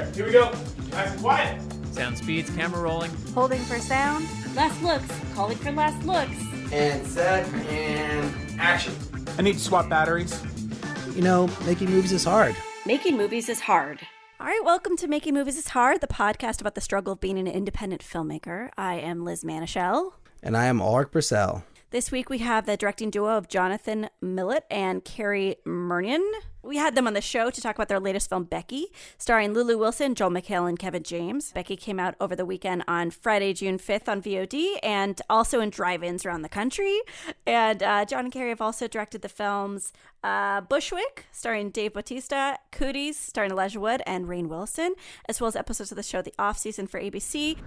there. Here we go. Nice and quiet. Sound speeds, camera rolling. Holding for sound. Last looks. Calling for last looks. And set and action. I need to swap batteries. You know, making movies is hard. Making movies is hard. All right, welcome to Making Movies is Hard, the podcast about the struggle of being an independent filmmaker. I am Liz Manischel. And I am Alrik Purcell. This week we have the directing duo of Jonathan Milott and Cary Murnion. We had them on the show to talk about their latest film, Becky, starring Lulu Wilson, Joel McHale, and Kevin James. Becky came out over the weekend on Friday, June 5th on VOD and also in drive-ins around the country. And John and Cary have also directed the films Bushwick, starring Dave Bautista, Cooties, starring Elijah Wood and Rainn Wilson, as well as episodes of the show The Off-Season for ABC.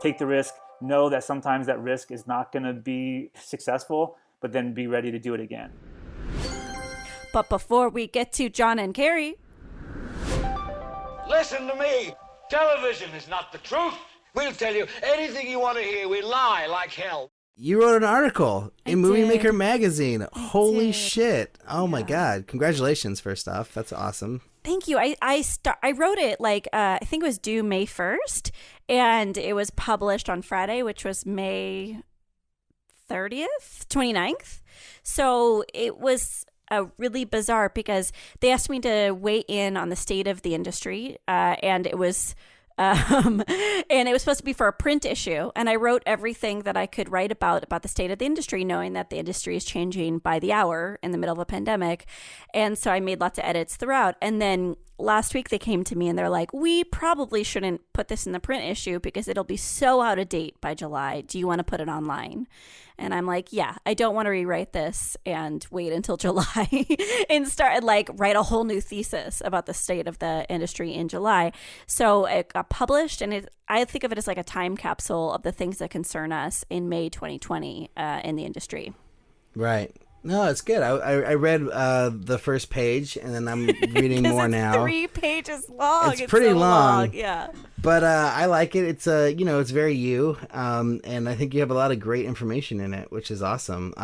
Take the risk. Know that sometimes that risk is not going to be successful, but then be ready to do it again. But before we get to John and Cary... Listen to me. Television is not the truth. We'll tell you anything you want to hear. We lie like hell. You wrote an article in Movie did. Maker magazine. Holy did. shit. Oh my God. Congratulations, first off. That's awesome. Thank you. I wrote it I think it was due May 1st, and it was published on Friday, which was May 30th, 29th. So it was really bizarre because they asked me to weigh in on the state of the industry, and it was supposed to be for a print issue. And I wrote everything that I could write about the state of the industry, knowing that the industry is changing by the hour in the middle of a pandemic. And so I made lots of edits throughout. And then last week they came to me and they're like, we probably shouldn't put this in the print issue because it'll be so out of date by July. Do you want to put it online? And I'm like, yeah, I don't want to rewrite this and wait until July and write a whole new thesis about the state of the industry in July. So it got published, and I think of it as like a time capsule of the things that concern us in May 2020 in the industry. Right. No, it's good. I read the first page, and then I'm reading more now. 3 pages long. It's pretty so long. Yeah. But I like it. It's it's very you, and I think you have a lot of great information in it, which is awesome.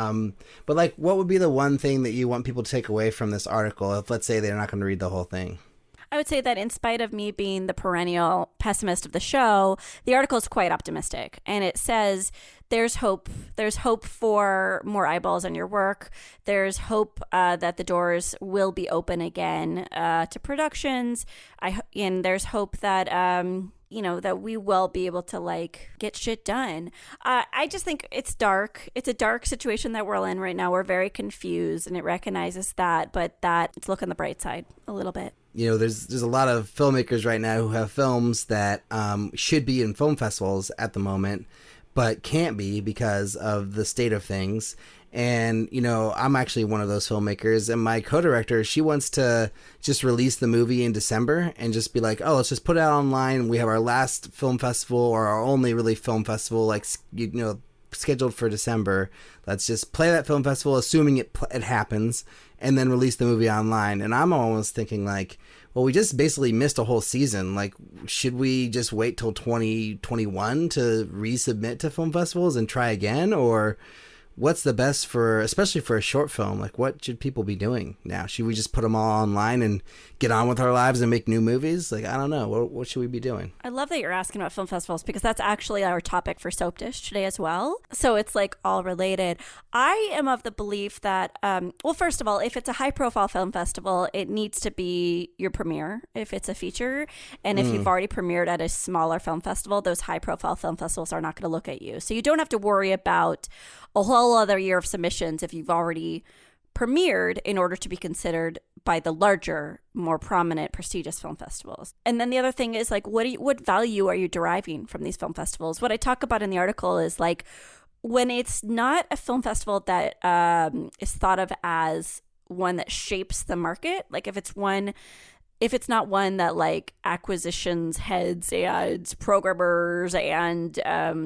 But what would be the one thing that you want people to take away from this article if, let's say, they're not going to read the whole thing? I would say that in spite of me being the perennial pessimist of the show, the article is quite optimistic. And it says there's hope. There's hope for more eyeballs on your work. There's hope that the doors will be open again to productions. And there's hope that that we will be able to get shit done. I just think it's dark. It's a dark situation that we're in right now. We're very confused, and it recognizes that, but that let's look on the bright side a little bit. There's a lot of filmmakers right now who have films that should be in film festivals at the moment, but can't be because of the state of things. And, I'm actually one of those filmmakers, and my co-director, she wants to just release the movie in December and just be like, oh, let's just put it out online. We have our last film festival, or our only really film festival, scheduled for December. Let's just play that film festival, assuming it happens, and then release the movie online. And I'm almost thinking well, we just basically missed a whole season. Should we just wait till 2021 to resubmit to film festivals and try again? Or what's the best especially for a short film? What should people be doing now? Should we just put them all online and get on with our lives and make new movies? I don't know. What should we be doing? I love that you're asking about film festivals because that's actually our topic for Soap Dish today as well. So it's all related. I am of the belief that, first of all, if it's a high profile film festival, it needs to be your premiere if it's a feature. And if you've already premiered at a smaller film festival, those high profile film festivals are not going to look at you. So you don't have to worry about a whole other year of submissions if you've already premiered in order to be considered by the larger, more prominent, prestigious film festivals. And then the other thing is what value are you deriving from these film festivals? What I talk about in the article is when it's not a film festival that is thought of as one that shapes the market, if it's not one that acquisitions heads and programmers and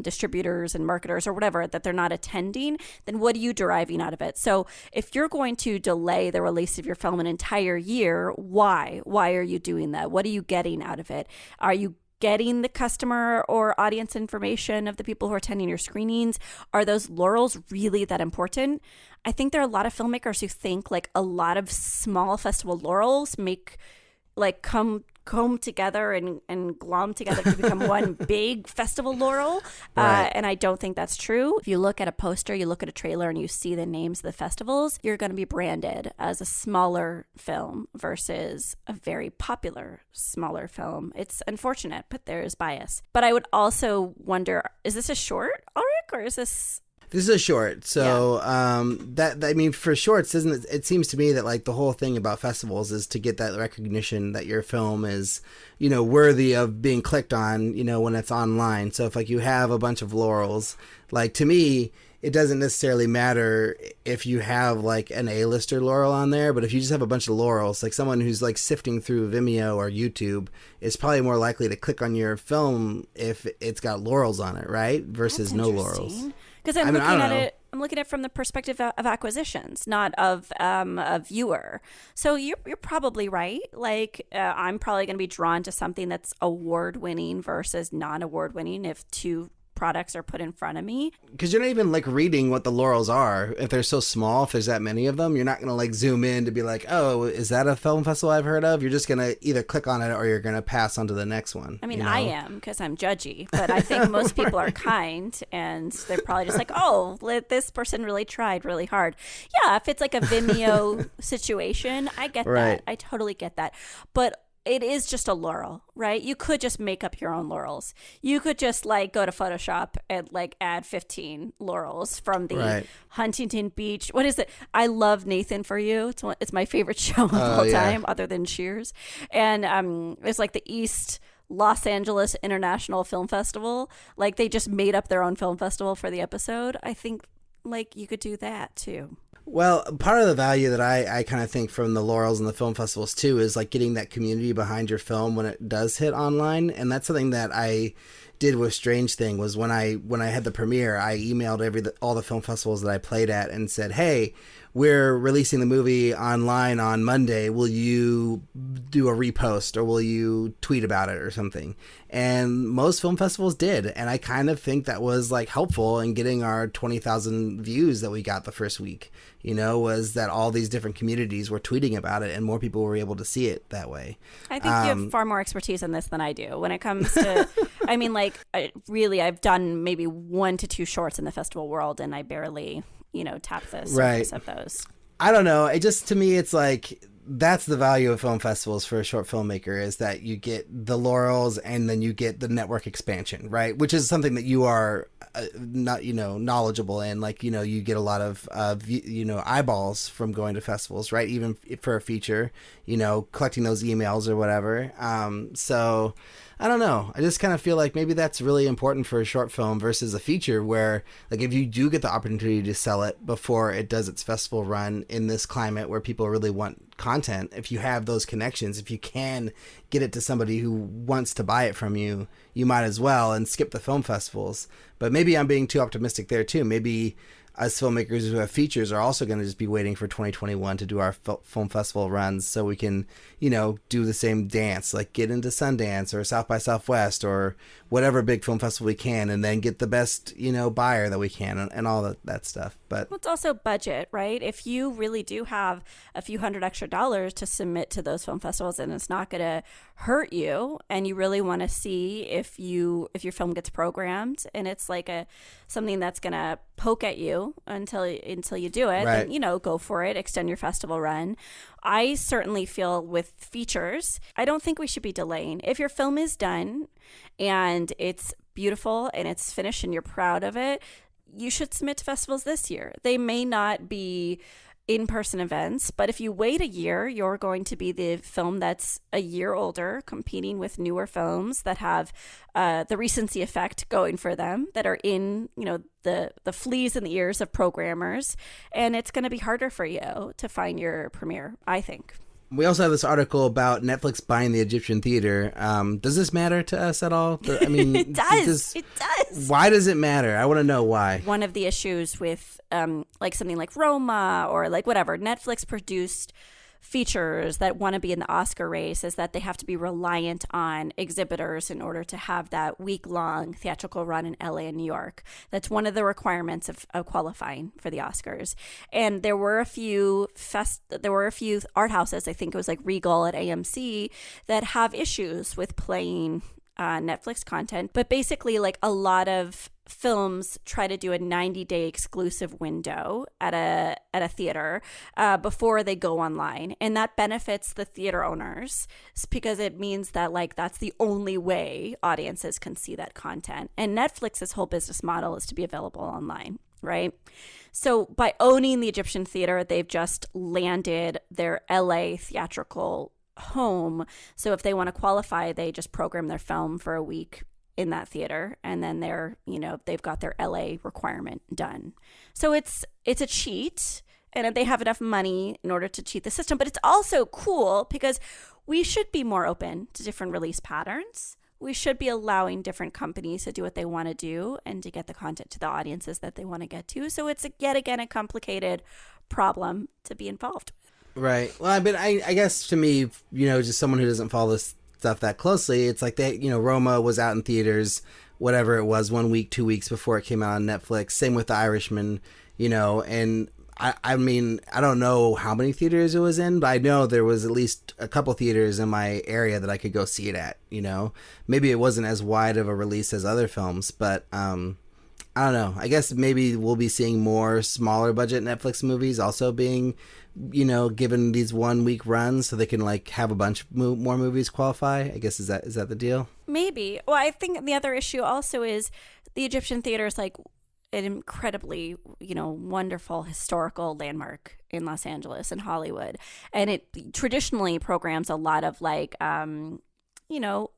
distributors and marketers or whatever, that they're not attending, then what are you deriving out of it? So if you're going to delay the release of your film an entire year, why? Why are you doing that? What are you getting out of it? Are you getting the customer or audience information of the people who are attending your screenings? Are those laurels really that important? I think there are a lot of filmmakers who think a lot of small festival laurels make like comb together and glom together to become one big festival laurel. Right. And I don't think that's true. If you look at a poster, you look at a trailer, and you see the names of the festivals, you're going to be branded as a smaller film versus a very popular smaller film. It's unfortunate, but there is bias. But I would also wonder, is this a short, Alrik, or is this... This is a short, so for shorts, isn't it? It seems to me that like the whole thing about festivals is to get that recognition that your film is, worthy of being clicked on, when it's online. So if like you have a bunch of laurels, like to me, it doesn't necessarily matter if you have like an A-lister laurel on there, but if you just have a bunch of laurels, like someone who's like sifting through Vimeo or YouTube is probably more likely to click on your film if it's got laurels on it, right? Versus no laurels. Because I'm looking at it from the perspective of acquisitions, not of a viewer. So you're probably right. Like I'm probably going to be drawn to something that's award-winning versus non-award-winning if two products are put in front of me. Because you're not even like reading what the laurels are. If they're so small, if there's that many of them, you're not going to like zoom in to be like, oh, is that a film festival I've heard of? You're just going to either click on it or you're going to pass on to the next one. I mean, I am because I'm judgy, but I think most people are kind and they're probably just like, oh, this person really tried really hard. Yeah, if it's like a Vimeo situation, I get that. I totally get that. But it is just a laurel, right? You could just make up your own laurels. You could just like go to Photoshop and like add 15 laurels from the Huntington Beach. What is it? I love Nathan For You. It's my favorite show of all time, other than Cheers. And it's like the East Los Angeles International Film Festival. Like they just made up their own film festival for the episode. I think like you could do that too. Well, part of the value that I kind of think from the laurels and the film festivals too is like getting that community behind your film when it does hit online. And that's something that I did with Strange Thing was when I had the premiere, I emailed all the film festivals that I played at and said, hey, we're releasing the movie online on Monday. Will you do a repost or will you tweet about it or something? And most film festivals did. And I kind of think that was like helpful in getting our 20,000 views that we got the first week, was that all these different communities were tweeting about it and more people were able to see it that way. I think you have far more expertise in this than I do when it comes to, I mean, like I've done maybe 1 to 2 shorts in the festival world and I barely tap the surface of those. I don't know. It just, to me, it's like, that's the value of film festivals for a short filmmaker is that you get the laurels and then you get the network expansion, right? Which is something that you are not, knowledgeable in. Like, you get a lot of, eyeballs from going to festivals, right? Even for a feature, collecting those emails or whatever. So I don't know. I just kind of feel like maybe that's really important for a short film versus a feature where, like, if you do get the opportunity to sell it before it does its festival run in this climate where people really want content, if you have those connections, if you can get it to somebody who wants to buy it from you, you might as well and skip the film festivals. But maybe I'm being too optimistic there too. Maybe us filmmakers who have features are also going to just be waiting for 2021 to do our film festival runs so we can, do the same dance, like get into Sundance or South by Southwest or whatever big film festival we can, and then get the best, buyer that we can and all that stuff. But it's also budget, right? If you really do have a few $100 extra to submit to those film festivals and it's not going to hurt you and you really want to see if your film gets programmed and it's like something that's going to poke at you until you do it, then, go for it, extend your festival run. I certainly feel with features, I don't think we should be delaying. If your film is done and it's beautiful and it's finished and you're proud of it, you should submit to festivals this year. They may not be in-person events, but if you wait a year, you're going to be the film that's a year older, competing with newer films that have the recency effect going for them, that are in, the fleas in the ears of programmers, and it's going to be harder for you to find your premiere, I think. We also have this article about Netflix buying the Egyptian theater. Does this matter to us at all? I mean, it does. It does. Why does it matter? I want to know why. One of the issues with like something like Roma or like whatever, Netflix produced features that want to be in the Oscar race is that they have to be reliant on exhibitors in order to have that week-long theatrical run in LA and New York. That's one of the requirements of qualifying for the Oscars. And there were a few art houses, I think it was like Regal at AMC, that have issues with playing Netflix content. But basically, like, a lot of films try to do a 90-day exclusive window at a theater before they go online, and that benefits the theater owners because it means that, like, that's the only way audiences can see that content. And Netflix's whole business model is to be available online, right? So by owning the Egyptian theater, they've just landed their LA theatrical home. So if they want to qualify, they just program their film for a week in that theater, and then they've got their LA requirement done. So it's a cheat, and they have enough money in order to cheat the system. But it's also cool because we should be more open to different release patterns. We should be allowing different companies to do what they want to do and to get the content to the audiences that they want to get to. So it's yet again a complicated problem to be involved with. Right. Well, I mean, I guess to me, just someone who doesn't follow this stuff that closely, it's like Roma was out in theaters, whatever it was, 1 week, 2 weeks before it came out on Netflix. Same with The Irishman, and I mean, I don't know how many theaters it was in, but I know there was at least a couple theaters in my area that I could go see it at, Maybe it wasn't as wide of a release as other films, but I don't know. I guess maybe we'll be seeing more smaller budget Netflix movies also being given these 1 week runs so they can like have a bunch more movies qualify. I guess is that the deal? Maybe. Well, I think the other issue also is the Egyptian theater is like an incredibly, wonderful historical landmark in Los Angeles and Hollywood. And it traditionally programs a lot of like,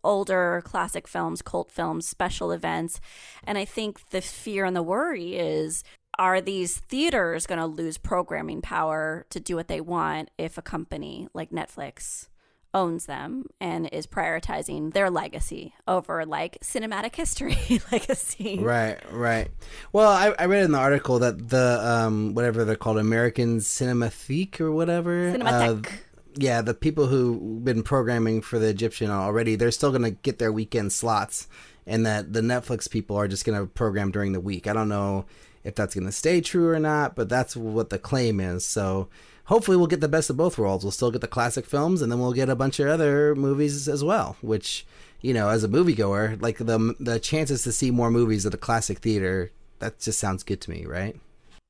older classic films, cult films, special events. And I think the fear and the worry is, are these theaters going to lose programming power to do what they want if a company like Netflix owns them and is prioritizing their legacy over like cinematic history legacy? Right. Well, I read in the article that the whatever they're called, American Cinematheque or whatever. Cinematheque. Yeah, the people who've been programming for the Egyptian already, they're still going to get their weekend slots, and that the Netflix people are just going to program during the week. I don't know if that's going to stay true or not, but that's what the claim is. So hopefully we'll get the best of both worlds. We'll still get the classic films, and then we'll get a bunch of other movies as well, which, as a moviegoer, like the chances to see more movies at a classic theater, that just sounds good to me, right?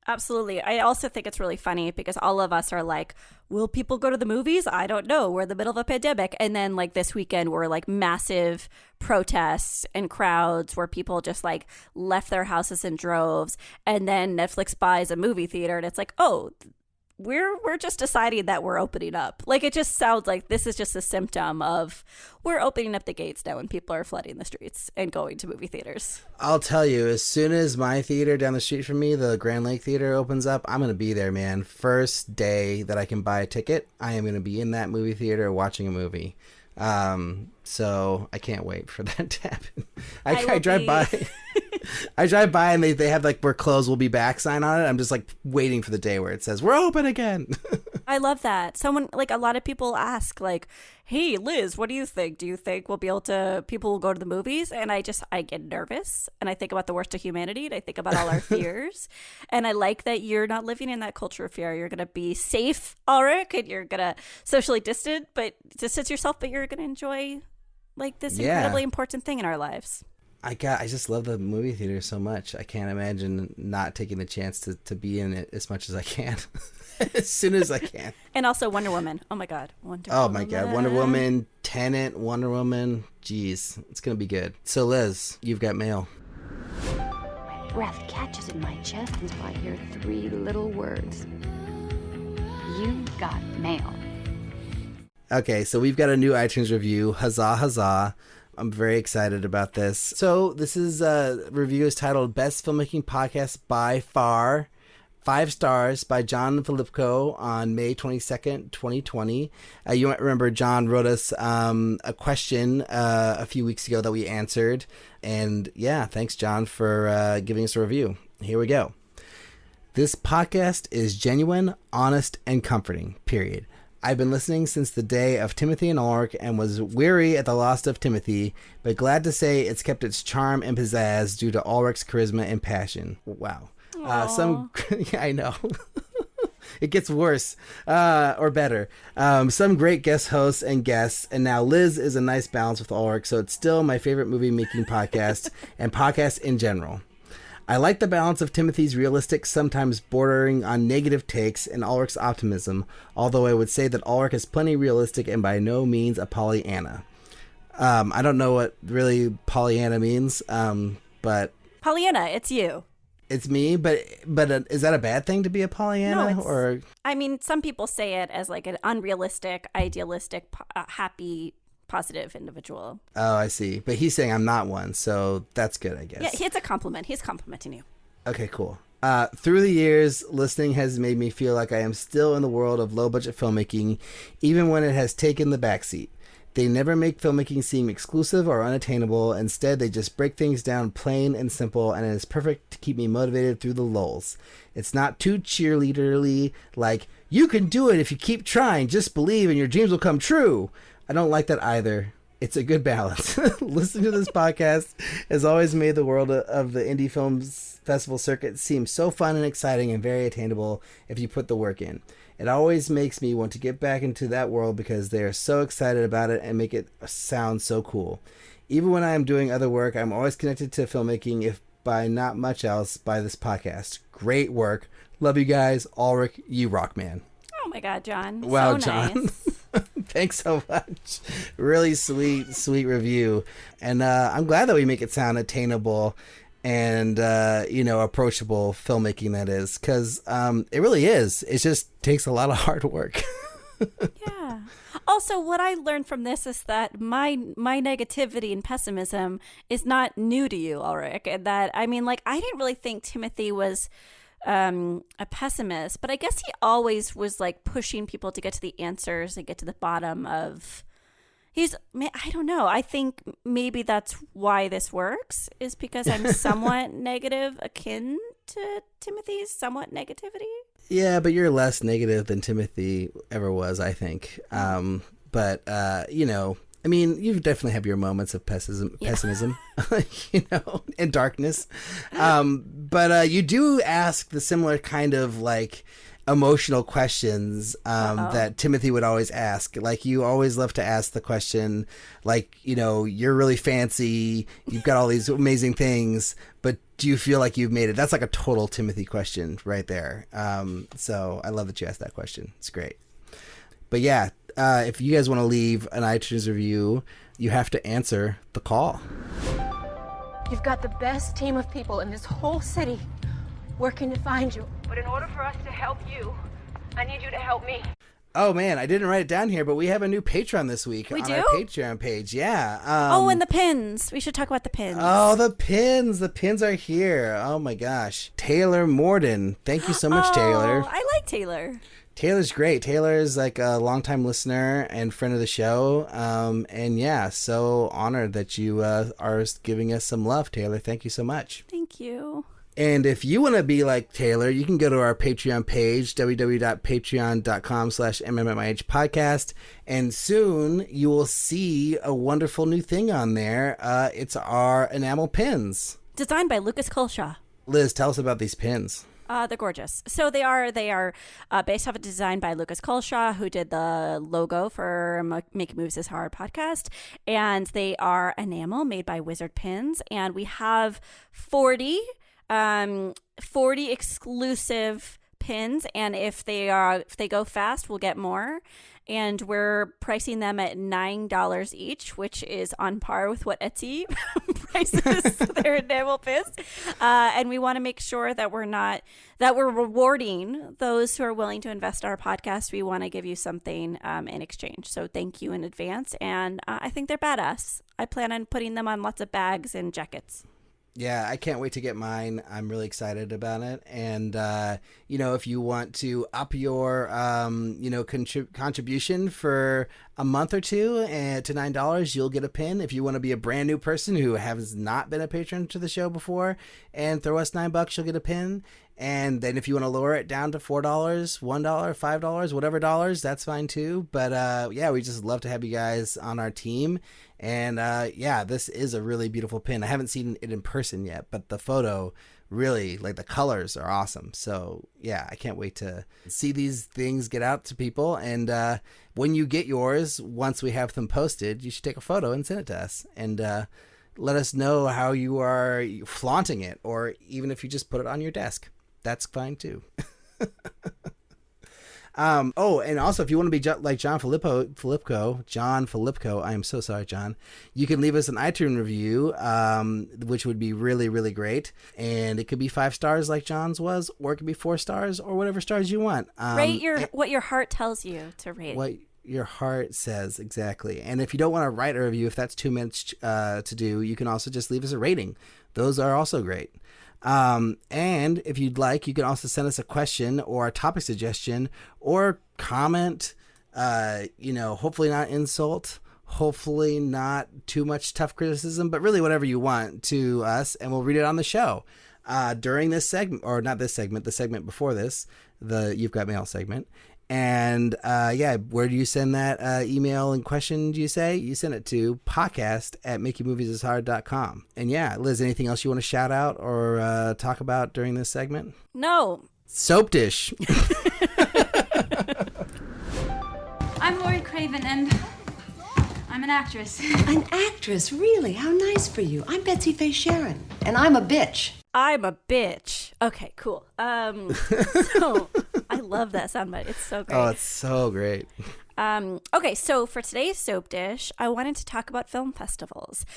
Absolutely. I also think it's really funny because all of us are like, will people go to the movies? I don't know. We're in the middle of a pandemic. And then like this weekend were like massive protests and crowds where people just like left their houses in droves. And then Netflix buys a movie theater and it's like, oh, we're just deciding that we're opening up. Like, it just sounds like this is just a symptom of we're opening up the gates now and people are flooding the streets and going to movie theaters. I'll tell you, as soon as my theater down the street from me, the Grand Lake Theater, opens up, I'm going to be there, man. First day that I can buy a ticket, I am going to be in that movie theater watching a movie. So I can't wait for that to happen. I drive by. I drive by and they have like "we're closed, we'll be back" sign on it. I'm just like waiting for the day where it says we're open again. I love that. Someone, like, a lot of people ask like, hey Liz, what do you think? Do you think people will go to the movies? And I get nervous and I think about the worst of humanity and I think about all our fears. And I like that you're not living in that culture of fear. You're going to be safe, Alrik, and you're going to socially distance yourself, but you're going to enjoy like this incredibly important thing in our lives. I just love the movie theater so much. I can't imagine not taking the chance to be in it as much as I can. As soon as I can. And also Wonder Woman. Oh my God. Oh my God. Wonder Woman, Tenet, Wonder Woman. Jeez, it's going to be good. So Liz, you've got mail. My breath catches in my chest until I hear 3 little words. You got mail. Okay, so we've got a new iTunes review. Huzzah, huzzah. I'm very excited about this. So this is review is titled Best Filmmaking Podcast by Far. 5 stars by John Filipko on May 22nd, 2020. You might remember John wrote us a question a few weeks ago that we answered. And yeah, thanks, John, for giving us a review. Here we go. This podcast is genuine, honest, and comforting, period. I've been listening since the day of Timothy and Alrik and was weary at the loss of Timothy, but glad to say it's kept its charm and pizzazz due to Alrik's charisma and passion. Wow. Yeah, I know. It gets worse, or better. Some great guest hosts and guests, and now Liz is a nice balance with Alrik, so it's still my favorite movie making podcast and podcast in general. I like the balance of Timothy's realistic, sometimes bordering on negative takes, and Alrik's optimism, although I would say that Alrik is plenty realistic and by no means a Pollyanna. I don't know what really Pollyanna means, but... Pollyanna, it's you. It's me, but is that a bad thing to be a Pollyanna? No, or I mean, some people say it as like an unrealistic, idealistic, happy, positive individual. Oh, I see. But he's saying I'm not one, so that's good, I guess. Yeah, it's a compliment. He's complimenting you. Okay, cool. Through the years, listening has made me feel like I am still in the world of low-budget filmmaking, even when it has taken the backseat. They never make filmmaking seem exclusive or unattainable. Instead, they just break things down plain and simple, and it is perfect to keep me motivated through the lulls. It's not too cheerleaderly, like, you can do it if you keep trying, just believe and your dreams will come true. I don't like that either. It's a good balance. Listening to this podcast has always made the world of the indie films festival circuit seem so fun and exciting and very attainable if you put the work in. It always makes me want to get back into that world because they are so excited about it and make it sound so cool. Even when I am doing other work, I'm always connected to filmmaking, if by not much else, by this podcast. Great work. Love you guys. Alrik, you rock, man. Oh my God, John. Wow, so John. Nice. Thanks so much. Really sweet review. And I'm glad that we make it sound attainable and, approachable filmmaking, that is, because it really is. It just takes a lot of hard work. Yeah. Also, what I learned from this is that my negativity and pessimism is not new to you, Alrik. And that, I mean, like, I didn't really think Timothy was a pessimist, but I guess he always was like pushing people to get to the answers and get to the bottom of... I don't know. I think maybe that's why this works, is because I'm somewhat negative, akin to Timothy's somewhat negativity. Yeah, but you're less negative than Timothy ever was, I think. I mean, you definitely have your moments of pessimism, and darkness. But you do ask the similar kind of like emotional questions that Timothy would always ask. Like, you always love to ask the question, like, you're really fancy, you've got all these amazing things, but do you feel like you've made it? That's like a total Timothy question right there. So I love that you asked that question. It's great. But yeah, if you guys want to leave an iTunes review, you have to answer the call. You've got the best team of people in this whole city working to find you. But in order for us to help you, I need you to help me. Oh, man, I didn't write it down here, but we have a new Patreon this week on our Patreon page. Yeah. And the pins. We should talk about the pins. Oh, the pins. The pins are here. Oh, my gosh. Taylor Morden. Thank you so much, Taylor. I like Taylor. Taylor's great. Taylor's like a longtime listener and friend of the show. And yeah, so honored that you are giving us some love, Taylor. Thank you so much. Thank you. And if you want to be like Taylor, you can go to our Patreon page, www.patreon.com/MMMIH podcast. And soon you will see a wonderful new thing on there. It's our enamel pins. Designed by Lucas Colshaw. Liz, tell us about these pins. They're gorgeous. So they are based off a design by Lucas Colshaw, who did the logo for Making Moves Is Hard podcast. And they are enamel made by Wizard Pins. And we have 40 exclusive pins, and if they go fast, we'll get more. And we're pricing them at $9 each, which is on par with what Etsy prices their enamel pins. And we want to make sure that we're rewarding those who are willing to invest in our podcast. We want to give you something in exchange. So thank you in advance. And I think they're badass. I plan on putting them on lots of bags and jackets. Yeah, I can't wait to get mine. I'm really excited about it. And, if you want to up your, contribution for a month or two to $9, you'll get a pin. If you want to be a brand new person who has not been a patron to the show before and throw us $9, you'll get a pin. And then if you want to lower it down to $4, $1, $5, whatever dollars, that's fine too. But yeah, we just love to have you guys on our team. And yeah, this is a really beautiful pin. I haven't seen it in person yet, but the photo really, like, the colors are awesome. So yeah, I can't wait to see these things get out to people. And when you get yours, once we have them posted, you should take a photo and send it to us. And let us know how you are flaunting it, or even if you just put it on your desk. That's fine too. Oh, and also if you want to be like John Filippo, I am so sorry, John. You can leave us an iTunes review, which would be really, really great. And it could be 5 stars like John's was, or it could be 4 stars, or whatever stars you want. Rate what your heart tells you to rate. What your heart says, exactly. And if you don't want to write a review, if that's too much to do, you can also just leave us a rating. Those are also great. And if you'd like, you can also send us a question or a topic suggestion or comment, hopefully not insult, hopefully not too much tough criticism, but really whatever you want to us, and we'll read it on the show. During this segment, or not this segment, the segment before this, the You've Got Mail segment. And yeah, where do you send that email and question, do you say? You send it to podcast@makingmoviesishard.com. And yeah, Liz, anything else you want to shout out or talk about during this segment? No. Soap dish. I'm Lori Craven, and I'm an actress. An actress? Really? How nice for you. I'm Betsy Faye Sharon, and I'm a bitch. I'm a bitch. Okay, cool. So I love that soundbite. It's so great. Oh, it's so great. Okay, so for today's soap dish, I wanted to talk about film festivals,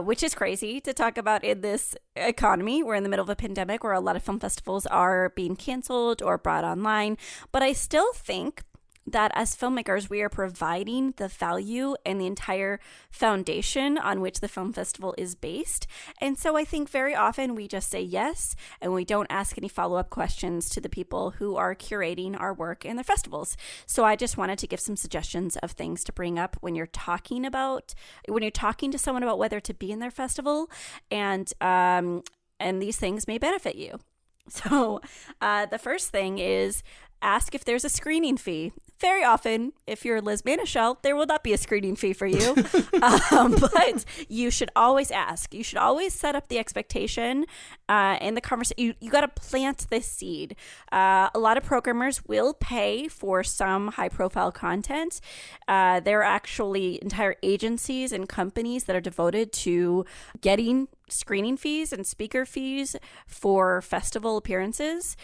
which is crazy to talk about in this economy. We're in the middle of a pandemic where a lot of film festivals are being canceled or brought online. But I still think that as filmmakers, we are providing the value and the entire foundation on which the film festival is based. And so I think very often we just say yes, and we don't ask any follow-up questions to the people who are curating our work in their festivals. So I just wanted to give some suggestions of things to bring up when you're talking to someone about whether to be in their festival, and these things may benefit you. So the first thing is ask if there's a screening fee. Very often, if you're Liz Manischel, there will not be a screening fee for you, but you should always ask. You should always set up the expectation in the conversation. You got to plant this seed. A lot of programmers will pay for some high-profile content. There are actually entire agencies and companies that are devoted to getting screening fees and speaker fees for festival appearances.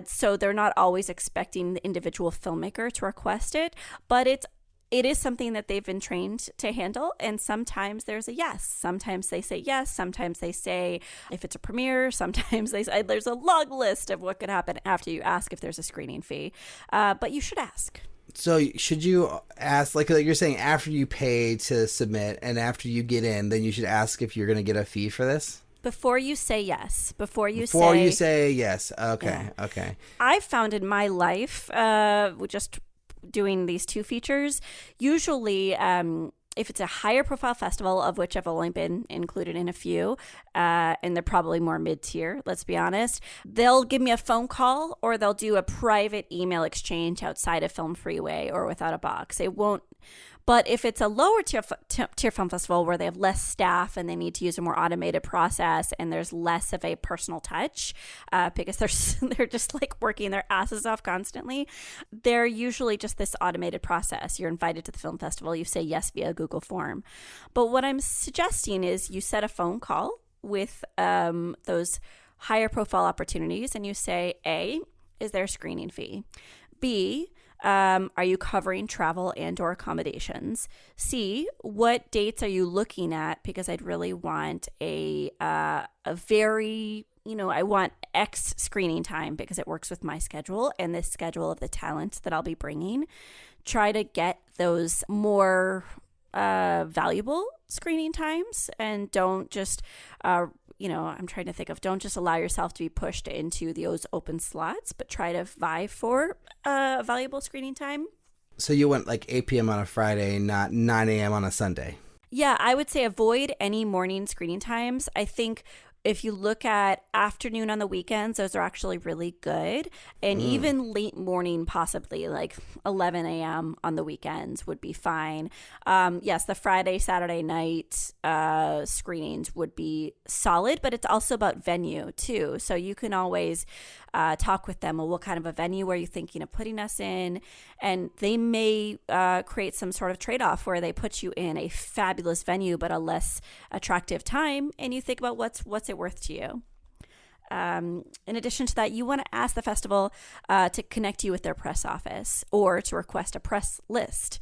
So they're not always expecting the individual filmmaker to request it, but it is something that they've been trained to handle. And sometimes there's a yes. Sometimes they say yes. Sometimes they say if it's a premiere. Sometimes they say there's a long list of what could happen after you ask if there's a screening fee. But you should ask. So should you ask, like you're saying, after you pay to submit and after you get in, then you should ask if you're going to get a fee for this? Before you say yes. Before you say yes. Okay. Yeah. Okay. I've found in my life, just doing these 2 features, usually if it's a higher profile festival, of which I've only been included in a few, and they're probably more mid-tier, let's be honest, they'll give me a phone call or they'll do a private email exchange outside of Film Freeway or Without a Box. It won't. But if it's a lower tier film festival where they have less staff and they need to use a more automated process and there's less of a personal touch because they're just like working their asses off constantly, they're usually just this automated process. You're invited to the film festival, you say yes via Google form. But what I'm suggesting is you set a phone call with those higher profile opportunities and you say, A, is there a screening fee? B, are you covering travel and or accommodations? C, what dates are you looking at? Because I'd really want a very, I want X screening time because it works with my schedule and the schedule of the talent that I'll be bringing. Try to get those more valuable screening times and don't just, I'm trying to think of, don't just allow yourself to be pushed into those open slots, but try to vie for a valuable screening time. So you went like 8 p.m. on a Friday, not 9 a.m. on a Sunday. Yeah, I would say avoid any morning screening times. I think If you look at afternoon on the weekends, those are actually really good. And even late morning, possibly like 11 a.m. on the weekends would be fine. Yes, the Friday, Saturday night screenings would be solid, but it's also about venue too. So you can always talk with them. Well, what kind of a venue are you thinking of putting us in? And they may create some sort of trade-off where they put you in a fabulous venue but a less attractive time, and you think about what's it worth to you. In addition to that, you want to ask the festival to connect you with their press office or to request a press list.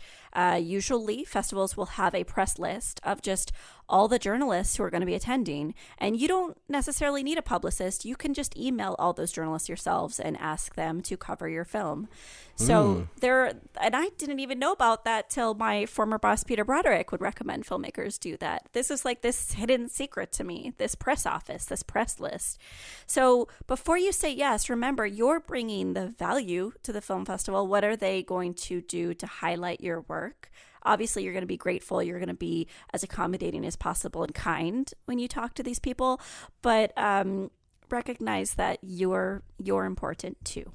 Usually, festivals will have a press list of just all the journalists who are going to be attending, and you don't necessarily need a publicist. You can just email all those journalists yourselves and ask them to cover your film. So and I didn't even know about that till my former boss, Peter Broderick, would recommend filmmakers do that. This is like this hidden secret to me, this press office, this press list. So before you say yes, remember, you're bringing the value to the film festival. What are they going to do to highlight your work? Obviously, you're going to be grateful. You're going to be as accommodating as possible and kind when you talk to these people. But recognize that you're important too.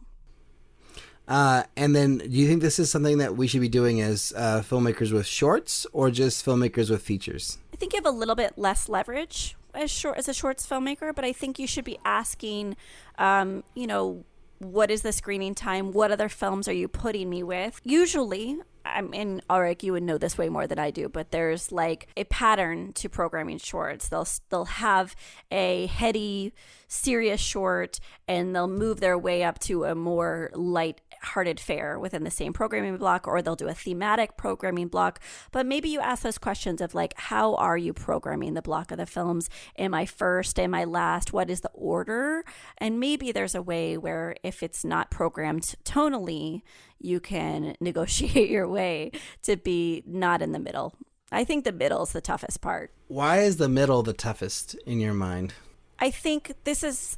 And then do you think this is something that we should be doing as filmmakers with shorts or just filmmakers with features? I think you have a little bit less leverage as a shorts filmmaker, but I think you should be asking, what is the screening time? What other films are you putting me with? Usually, Alrik, you would know this way more than I do, but there's like a pattern to programming shorts. They'll have a heady, serious short, and they'll move their way up to a more light-hearted fare within the same programming block, or they'll do a thematic programming block. But maybe you ask those questions of like, how are you programming the block of the films? Am I first? Am I last? What is the order? And maybe there's a way where if it's not programmed tonally, you can negotiate your way to be not in the middle. I think the middle is the toughest part. Why is the middle the toughest in your mind? I think this is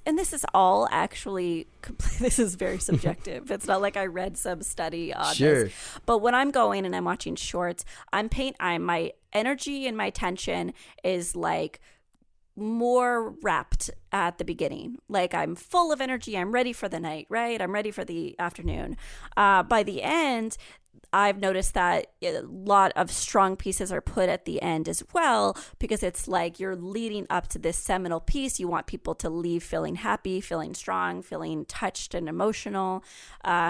all actually, this is very subjective. It's not like I read some study on this. But when I'm going and I'm watching shorts, my energy and my attention is like more wrapped at the beginning. Like I'm full of energy. I'm ready for the night, right? I'm ready for the afternoon. By the end, I've noticed that a lot of strong pieces are put at the end as well, because it's like you're leading up to this seminal piece. You want people to leave feeling happy, feeling strong, feeling touched and emotional.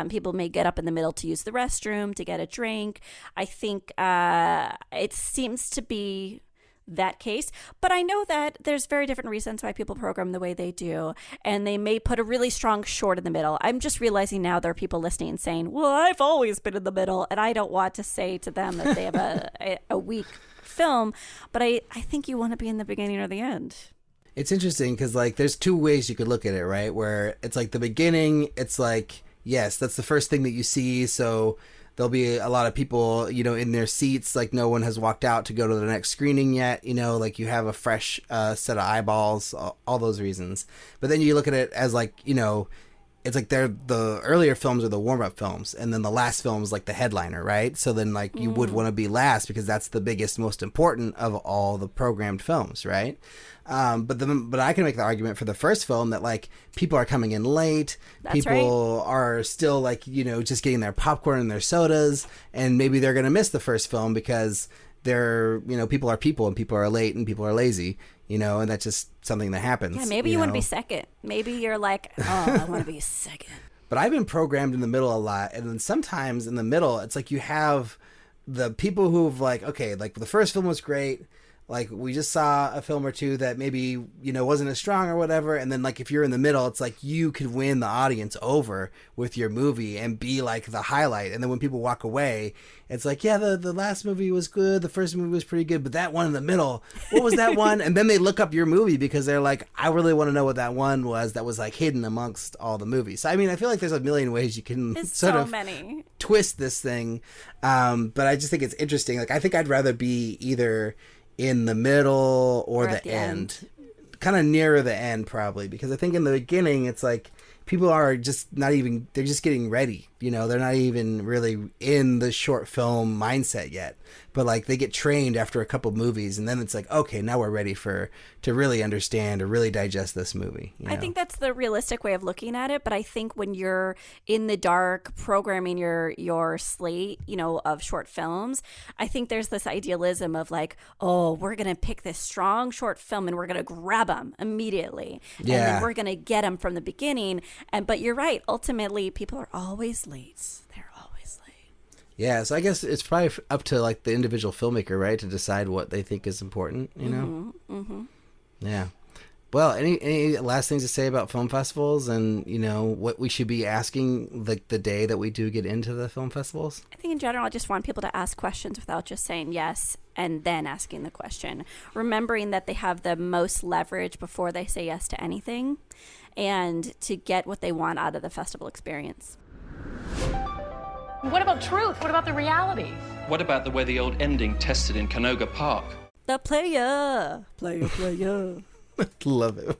People may get up in the middle to use the restroom, to get a drink. I think it seems to be that case, but I know that there's very different reasons why people program the way they do, and they may put a really strong short in the middle. I'm just realizing now there are people listening and saying, well, I've always been in the middle, and I don't want to say to them that they have a weak film, but I think you want to be in the beginning or the end. It's interesting because like there's two ways you could look at it, right? Where it's like the beginning, it's like, yes, that's the first thing that you see, so there'll be a lot of people, in their seats, like no one has walked out to go to the next screening yet, like you have a fresh set of eyeballs, all those reasons. But then you look at it as like, it's like the earlier films are the warm-up films, and then the last film is like the headliner, right? So then like you would want to be last because that's the biggest, most important of all the programmed films, right? But I can make the argument for the first film that like people are coming in late. That's people are still like, just getting their popcorn and their sodas, and maybe they're going to miss the first film because they're, people are people and people are late and people are lazy, and that's just something that happens. Yeah, maybe you want to be second. Maybe you're like, oh, I want to be second. But I've been programmed in the middle a lot, and then sometimes in the middle, it's like you have the people who've like, okay, like the first film was great. Like we just saw a film or two that maybe, wasn't as strong or whatever. And then like, if you're in the middle, it's like you could win the audience over with your movie and be like the highlight. And then when people walk away, it's like, yeah, the last movie was good. The first movie was pretty good, but that one in the middle, what was that one? And then they look up your movie because they're like, I really want to know what that one was that was like hidden amongst all the movies. So, I mean, I feel like there's a million ways you can many twist this thing. But I just think it's interesting. Like, I think I'd rather be either in the middle or the end. Kind of nearer the end probably, because I think in the beginning it's like people are just not even, they're just getting ready, You know, they're not even really in the short film mindset yet. But like they get trained after a couple movies, and then it's like, okay, now we're ready to really understand or really digest this movie. You know? I think that's the realistic way of looking at it. But I think when you're in the dark programming your slate, you know, of short films, I think there's this idealism of like, oh, we're gonna pick this strong short film and we're gonna grab them immediately, and then we're gonna get them from the beginning. But you're right. Ultimately, people are always late. They're always late. Yeah, so I guess it's probably up to like the individual filmmaker, right, to decide what they think is important. You know. Mm-hmm. Yeah. Well, any last things to say about film festivals, and you know what we should be asking like the day that we do get into the film festivals? I think in general, I just want people to ask questions without just saying yes and then asking the question, remembering that they have the most leverage before they say yes to anything, and to get what they want out of the festival experience. What about truth? What about the reality? What about the way the old ending tested in Canoga Park? The player. Love it.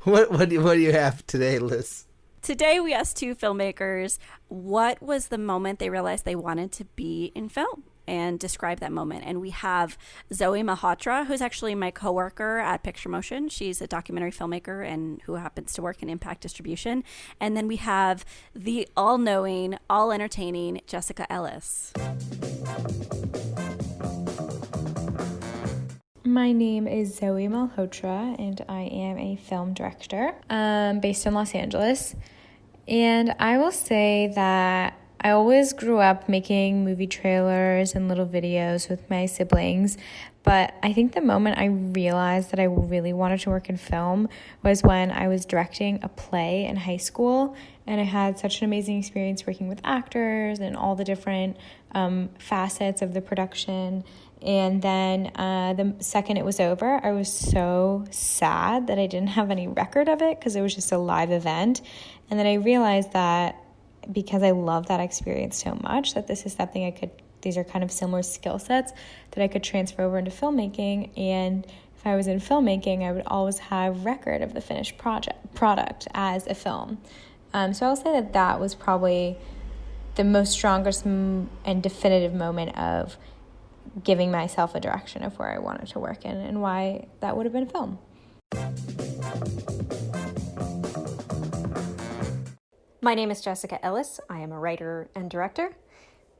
What do you have today, Liz? Today we asked two filmmakers what was the moment they realized they wanted to be in film, and describe that moment. And we have Zoe Malhotra, who's actually my coworker at Picture Motion. She's a documentary filmmaker and who happens to work in impact distribution. And then we have the all-knowing, all-entertaining Jessica Ellis. My name is Zoe Malhotra, and I am a film director based in Los Angeles. And I will say that I always grew up making movie trailers and little videos with my siblings, but I think the moment I realized that I really wanted to work in film was when I was directing a play in high school, and I had such an amazing experience working with actors and all the different facets of the production. And then the second it was over, I was so sad that I didn't have any record of it because it was just a live event. And then I realized that because I love that experience so much, that this is something these are kind of similar skill sets that I could transfer over into filmmaking. And if I was in filmmaking, I would always have record of the finished product as a film. So I'll say that was probably the most strongest and definitive moment of giving myself a direction of where I wanted to work in and why that would have been a film. My name is Jessica Ellis. I am a writer and director.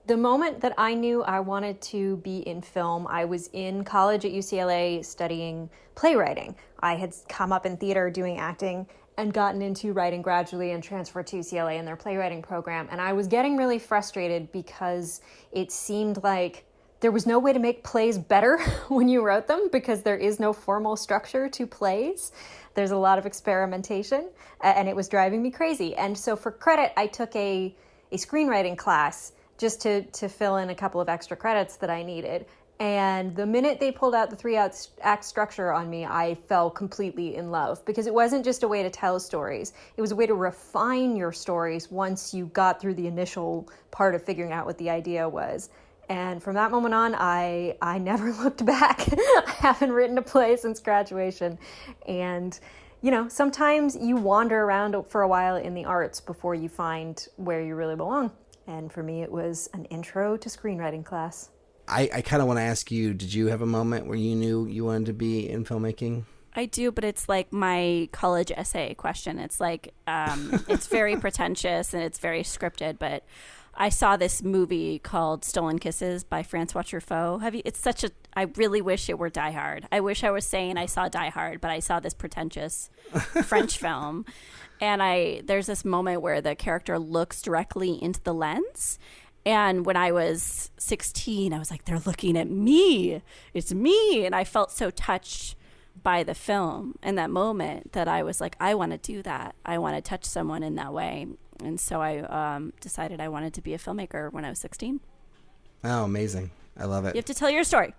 The moment that I knew I wanted to be in film, I was in college at UCLA studying playwriting. I had come up in theater doing acting and gotten into writing gradually and transferred to UCLA in their playwriting program. And I was getting really frustrated because it seemed like there was no way to make plays better when you wrote them because there is no formal structure to plays. There's a lot of experimentation, and it was driving me crazy. And so for credit, I took a screenwriting class just to fill in a couple of extra credits that I needed. And the minute they pulled out the 3-act structure on me, I fell completely in love because it wasn't just a way to tell stories. It was a way to refine your stories once you got through the initial part of figuring out what the idea was. And from that moment on, I never looked back. I haven't written a play since graduation. And, you know, sometimes you wander around for a while in the arts before you find where you really belong. And for me, it was an intro to screenwriting class. I kind of want to ask you, did you have a moment where you knew you wanted to be in filmmaking? I do, but it's like my college essay question. It's like, it's very pretentious and it's very scripted, but I saw this movie called Stolen Kisses by Francois Truffaut. I really wish it were Die Hard. I wish I was saying I saw Die Hard, but I saw this pretentious French film. And there's this moment where the character looks directly into the lens. And when I was 16, I was like, they're looking at me. It's me. And I felt so touched by the film in that moment that I was like, I want to do that. I want to touch someone in that way. And so I decided I wanted to be a filmmaker when I was 16. Oh, amazing. I love it. You have to tell your story.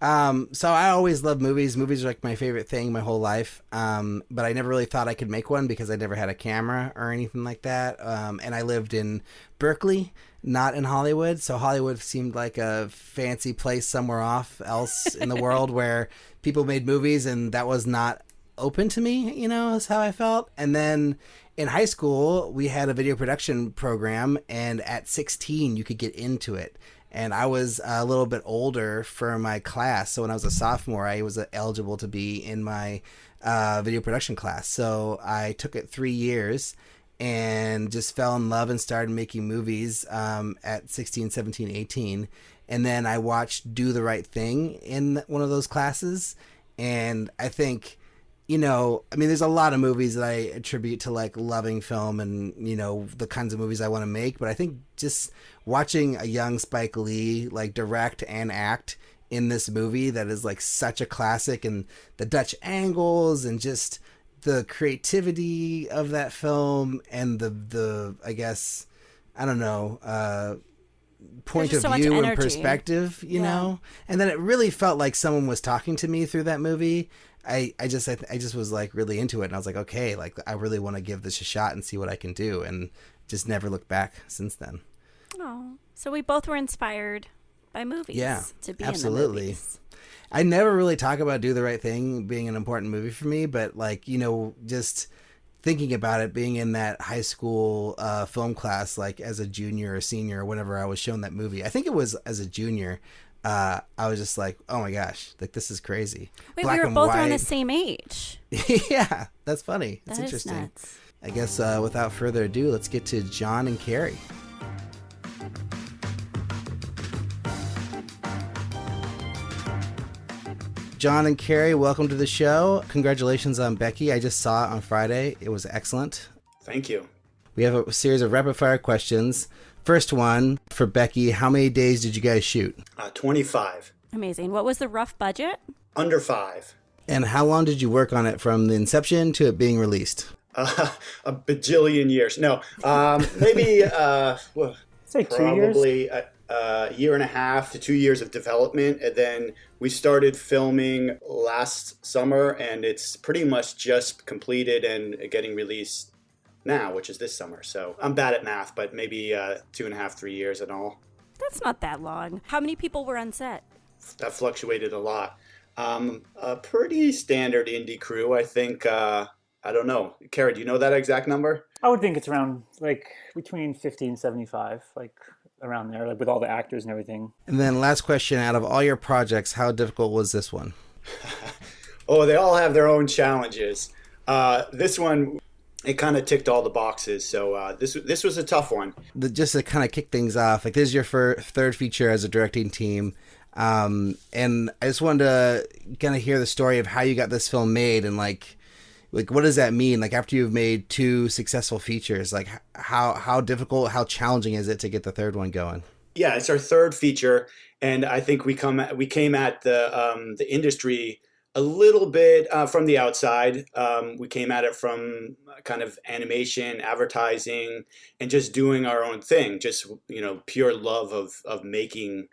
So I always loved movies. Movies are like my favorite thing my whole life. But I never really thought I could make one because I never had a camera or anything like that. And I lived in Berkeley, not in Hollywood. So Hollywood seemed like a fancy place somewhere else in the world where people made movies, and that was not open to me, is how I felt. And then in high school, we had a video production program, and at 16, you could get into it. And I was a little bit older for my class. So when I was a sophomore, I was eligible to be in my video production class. So I took it 3 years and just fell in love and started making movies at 16, 17, 18. And then I watched Do the Right Thing in one of those classes. And I think, there's a lot of movies that I attribute to like loving film and, the kinds of movies I want to make. But I think just watching a young Spike Lee like direct and act in this movie that is like such a classic, and the Dutch angles and just the creativity of that film and the I guess, I don't know, point of so view much and energy. perspective, know, and then it really felt like someone was talking to me through that movie. I just was like really into it, and I was like, okay, like I really want to give this a shot and see what I can do, and just never looked back since then. Oh, so we both were inspired by movies. Yeah, to be absolutely. In the movies. I never really talk about Do the Right Thing being an important movie for me, but like, just thinking about it being in that high school film class, like as a junior or senior or whenever I was shown that movie, I think it was as a junior, I was just like, oh my gosh, like this is crazy. Wait, Black we were and both white. around the same age. Yeah, that's funny. That's That is interesting. nuts. I guess without further ado, let's get to John and Cary. John and Cary, welcome to the show. Congratulations on Becky. I just saw it on Friday. It was excellent. Thank you. We have a series of rapid fire questions. First one for Becky. How many days did you guys shoot? 25. Amazing. What was the rough budget? Under 5. And how long did you work on it from the inception to it being released? A bajillion years. No, maybe Say 2 years. probably a year and a half to 2 years of development. And then we started filming last summer, and it's pretty much just completed and getting released now, which is this summer. So I'm bad at math, but maybe 2.5, 3 years in all. That's not that long. How many people were on set? That fluctuated a lot. A pretty standard indie crew, I think. I don't know. Cary, do you know that exact number? I would think it's around like between 50 and 75, like around there, like with all the actors and everything. And then last question, out of all your projects, how difficult was this one? Oh, they all have their own challenges. This one, it kind of ticked all the boxes. So this was a tough one. Just to kind of kick things off, like this is your third feature as a directing team. And I just wanted to kind of hear the story of how you got this film made, and like what does that mean? Like after you've made 2 successful features, like how difficult, how challenging is it to get the third one going? Yeah, it's our third feature, and I think we came at the industry a little bit from the outside. We came at it from kind of animation, advertising, and just doing our own thing. Just pure love of making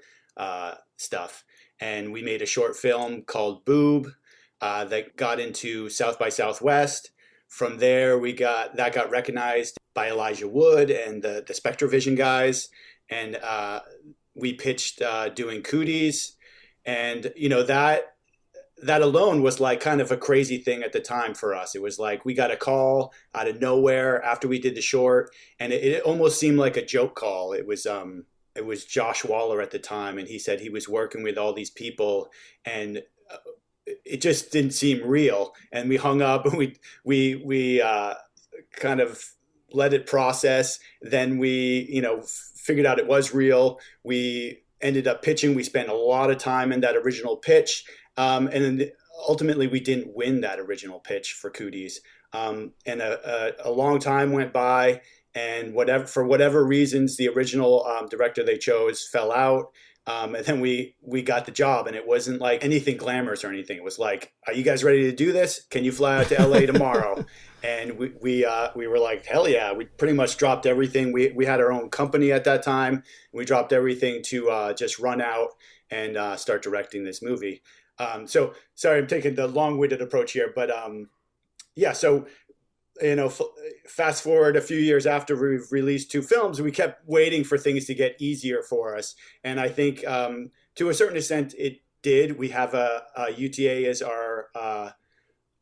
stuff. And we made a short film called Boob that got into South by Southwest. From there, that got recognized by Elijah Wood and the Spectrovision guys, and we pitched doing Cooties, and that alone was like kind of a crazy thing at the time for us. It was like we got a call out of nowhere after we did the short, and it almost seemed like a joke call. It was Josh Waller at the time, and he said he was working with all these people, and it just didn't seem real. And we hung up, and we kind of let it process. Then we, figured out it was real. We ended up pitching. We spent a lot of time in that original pitch. And then ultimately we didn't win that original pitch for Cooties. And a long time went by, and for whatever reasons, the original director they chose fell out. And then we got the job, and it wasn't like anything glamorous or anything. It was like, are you guys ready to do this? Can you fly out to LA tomorrow? And we were like, hell yeah. We pretty much dropped everything. We had our own company at that time. We dropped everything to just run out and start directing this movie. So sorry, I'm taking the long-winded approach here, but yeah, so fast forward a few years after we've released 2 films, we kept waiting for things to get easier for us. And I think to a certain extent it did. We have a UTA as our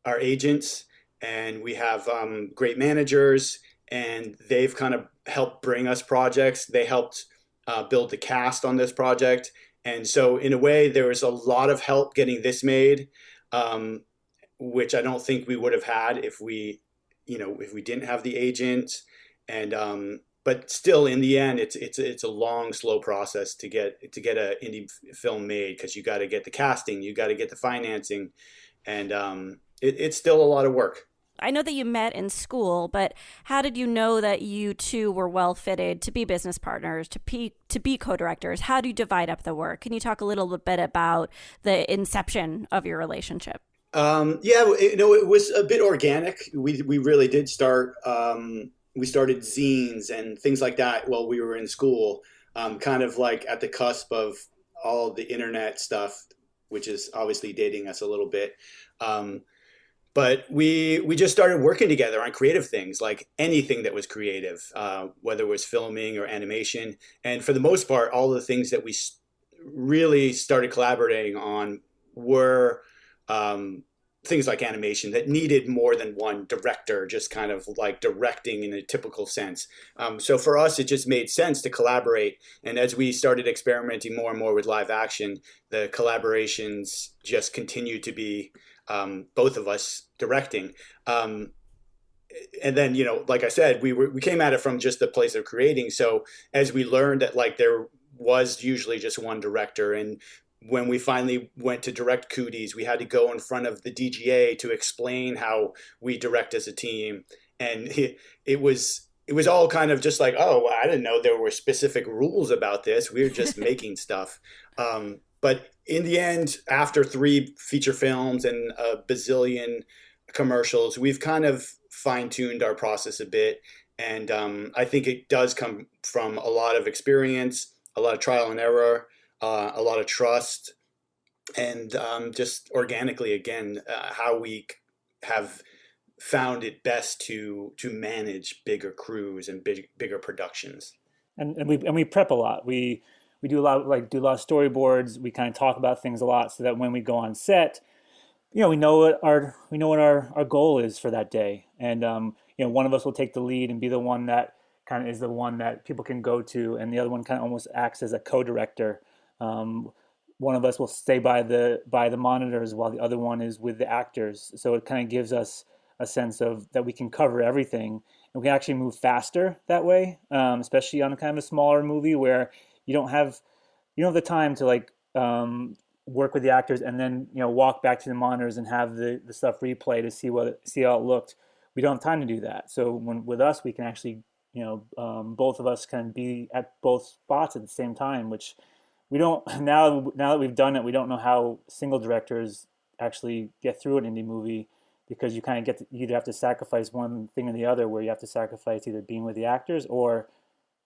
our agents, and we have great managers, and they've kind of helped bring us projects. They helped build the cast on this project. And so in a way, there was a lot of help getting this made, which I don't think we would have had if we didn't have the agent. And but still, in the end, it's a long, slow process to get an indie film made, because you got to get the casting, you got to get the financing, and it's still a lot of work. I know that you met in school, but how did you know that you two were well fitted to be business partners, to be co-directors? How do you divide up the work? Can you talk a little bit about the inception of your relationship? It was a bit organic. We really did start. We started zines and things like that while we were in school, kind of like at the cusp of all the internet stuff, which is obviously dating us a little bit. But we just started working together on creative things, like anything that was creative, whether it was filming or animation. And for the most part, all the things that we really started collaborating on were things like animation that needed more than one director, just kind of like directing in a typical sense. So for us, it just made sense to collaborate. And as we started experimenting more and more with live action, the collaborations just continued to be both of us directing. And then, like I said, we came at it from just the place of creating. So as we learned that like there was usually just one director, and when we finally went to direct Cooties, we had to go in front of the DGA to explain how we direct as a team. And it was all kind of just like, oh, I didn't know there were specific rules about this. We were just making stuff. But in the end, after 3 feature films and a bazillion commercials, we've kind of fine-tuned our process a bit. And I think it does come from a lot of experience, a lot of trial and error, a lot of trust, and just organically, again, how we have found it best to manage bigger crews and bigger productions. And we prep a lot. We do a lot of storyboards. We kind of talk about things a lot, so that when we go on set, we know what our goal is for that day. And one of us will take the lead and be the one that kind of is the one that people can go to, and the other one kind of almost acts as a co-director. One of us will stay by the monitors while the other one is with the actors. So it kind of gives us a sense of that we can cover everything, and we can actually move faster that way, especially on a kind of a smaller movie where you don't have the time to work with the actors and then walk back to the monitors and have the stuff replay to see how it looked. We don't have time to do that. So with us, we can actually both of us can be at both spots at the same time, which we don't now that we've done it. We don't know how single directors actually get through an indie movie, because you kind of you either have to sacrifice one thing or the other, where you have to sacrifice either being with the actors or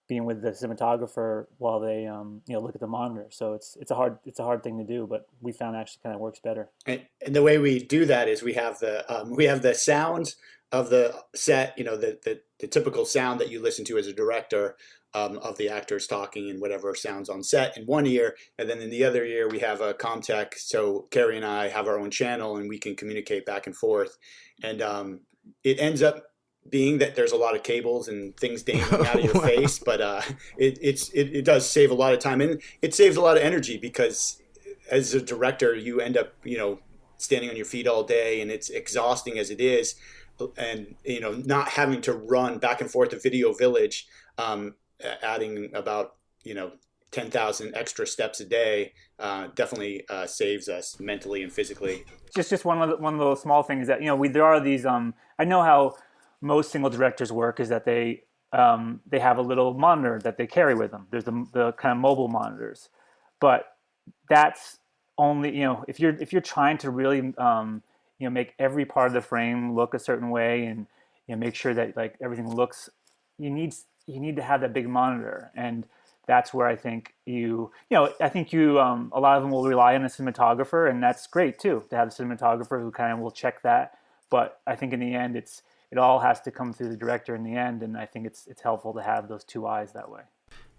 being with the cinematographer while they look at the monitor. So it's a hard thing to do, but we found actually kind of works better. And the way we do that is we have the sound of the set, the typical sound that you listen to as a director, of the actors talking and whatever sounds on set in one ear, and then in the other ear we have a Comtech. So Cary and I have our own channel, and we can communicate back and forth. And it ends up being that there's a lot of cables and things dangling out of your face, but it does save a lot of time, and it saves a lot of energy, because as a director you end up standing on your feet all day, and it's exhausting as it is, and not having to run back and forth to Video Village, adding about 10,000 extra steps a day definitely saves us mentally and physically. Just one of the small things that there are these. I know how most single directors work is that they have a little monitor that they carry with them. There's the kind of mobile monitors, but that's only if you're trying to really make every part of the frame look a certain way, and make sure that like everything looks. You need to have that big monitor, and that's where I think a lot of them will rely on a cinematographer, and that's great too, to have a cinematographer who kind of will check that. But I think in the end, it all has to come through the director in the end, and I think it's helpful to have those two eyes that way.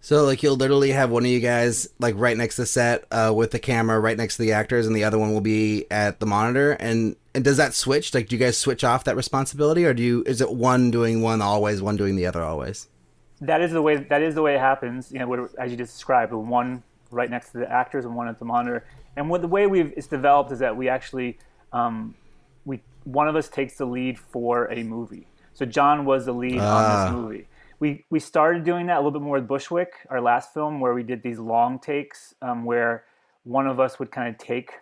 So like you'll literally have one of you guys like right next to the set with the camera right next to the actors, and the other one will be at the monitor. And And does that switch? Like, do you guys switch off that responsibility, or is it one doing one always, one doing the other always? That is the way it happens. As you just described, one right next to the actors and one at the monitor. And the way it's developed is that we actually, one of us takes the lead for a movie. So John was the lead on this movie. We started doing that a little bit more with Bushwick, our last film, where we did these long takes, where one of us would kind of take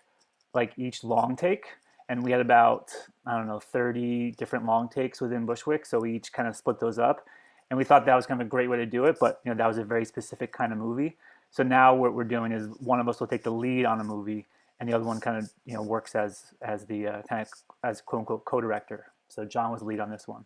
like each long take. And we had about, 30 different long takes within Bushwick. So we each kind of split those up. And we thought that was kind of a great way to do it. But, that was a very specific kind of movie. So now what we're doing is one of us will take the lead on a movie, and the other one kind of, works as the as quote unquote co-director. So John was the lead on this one.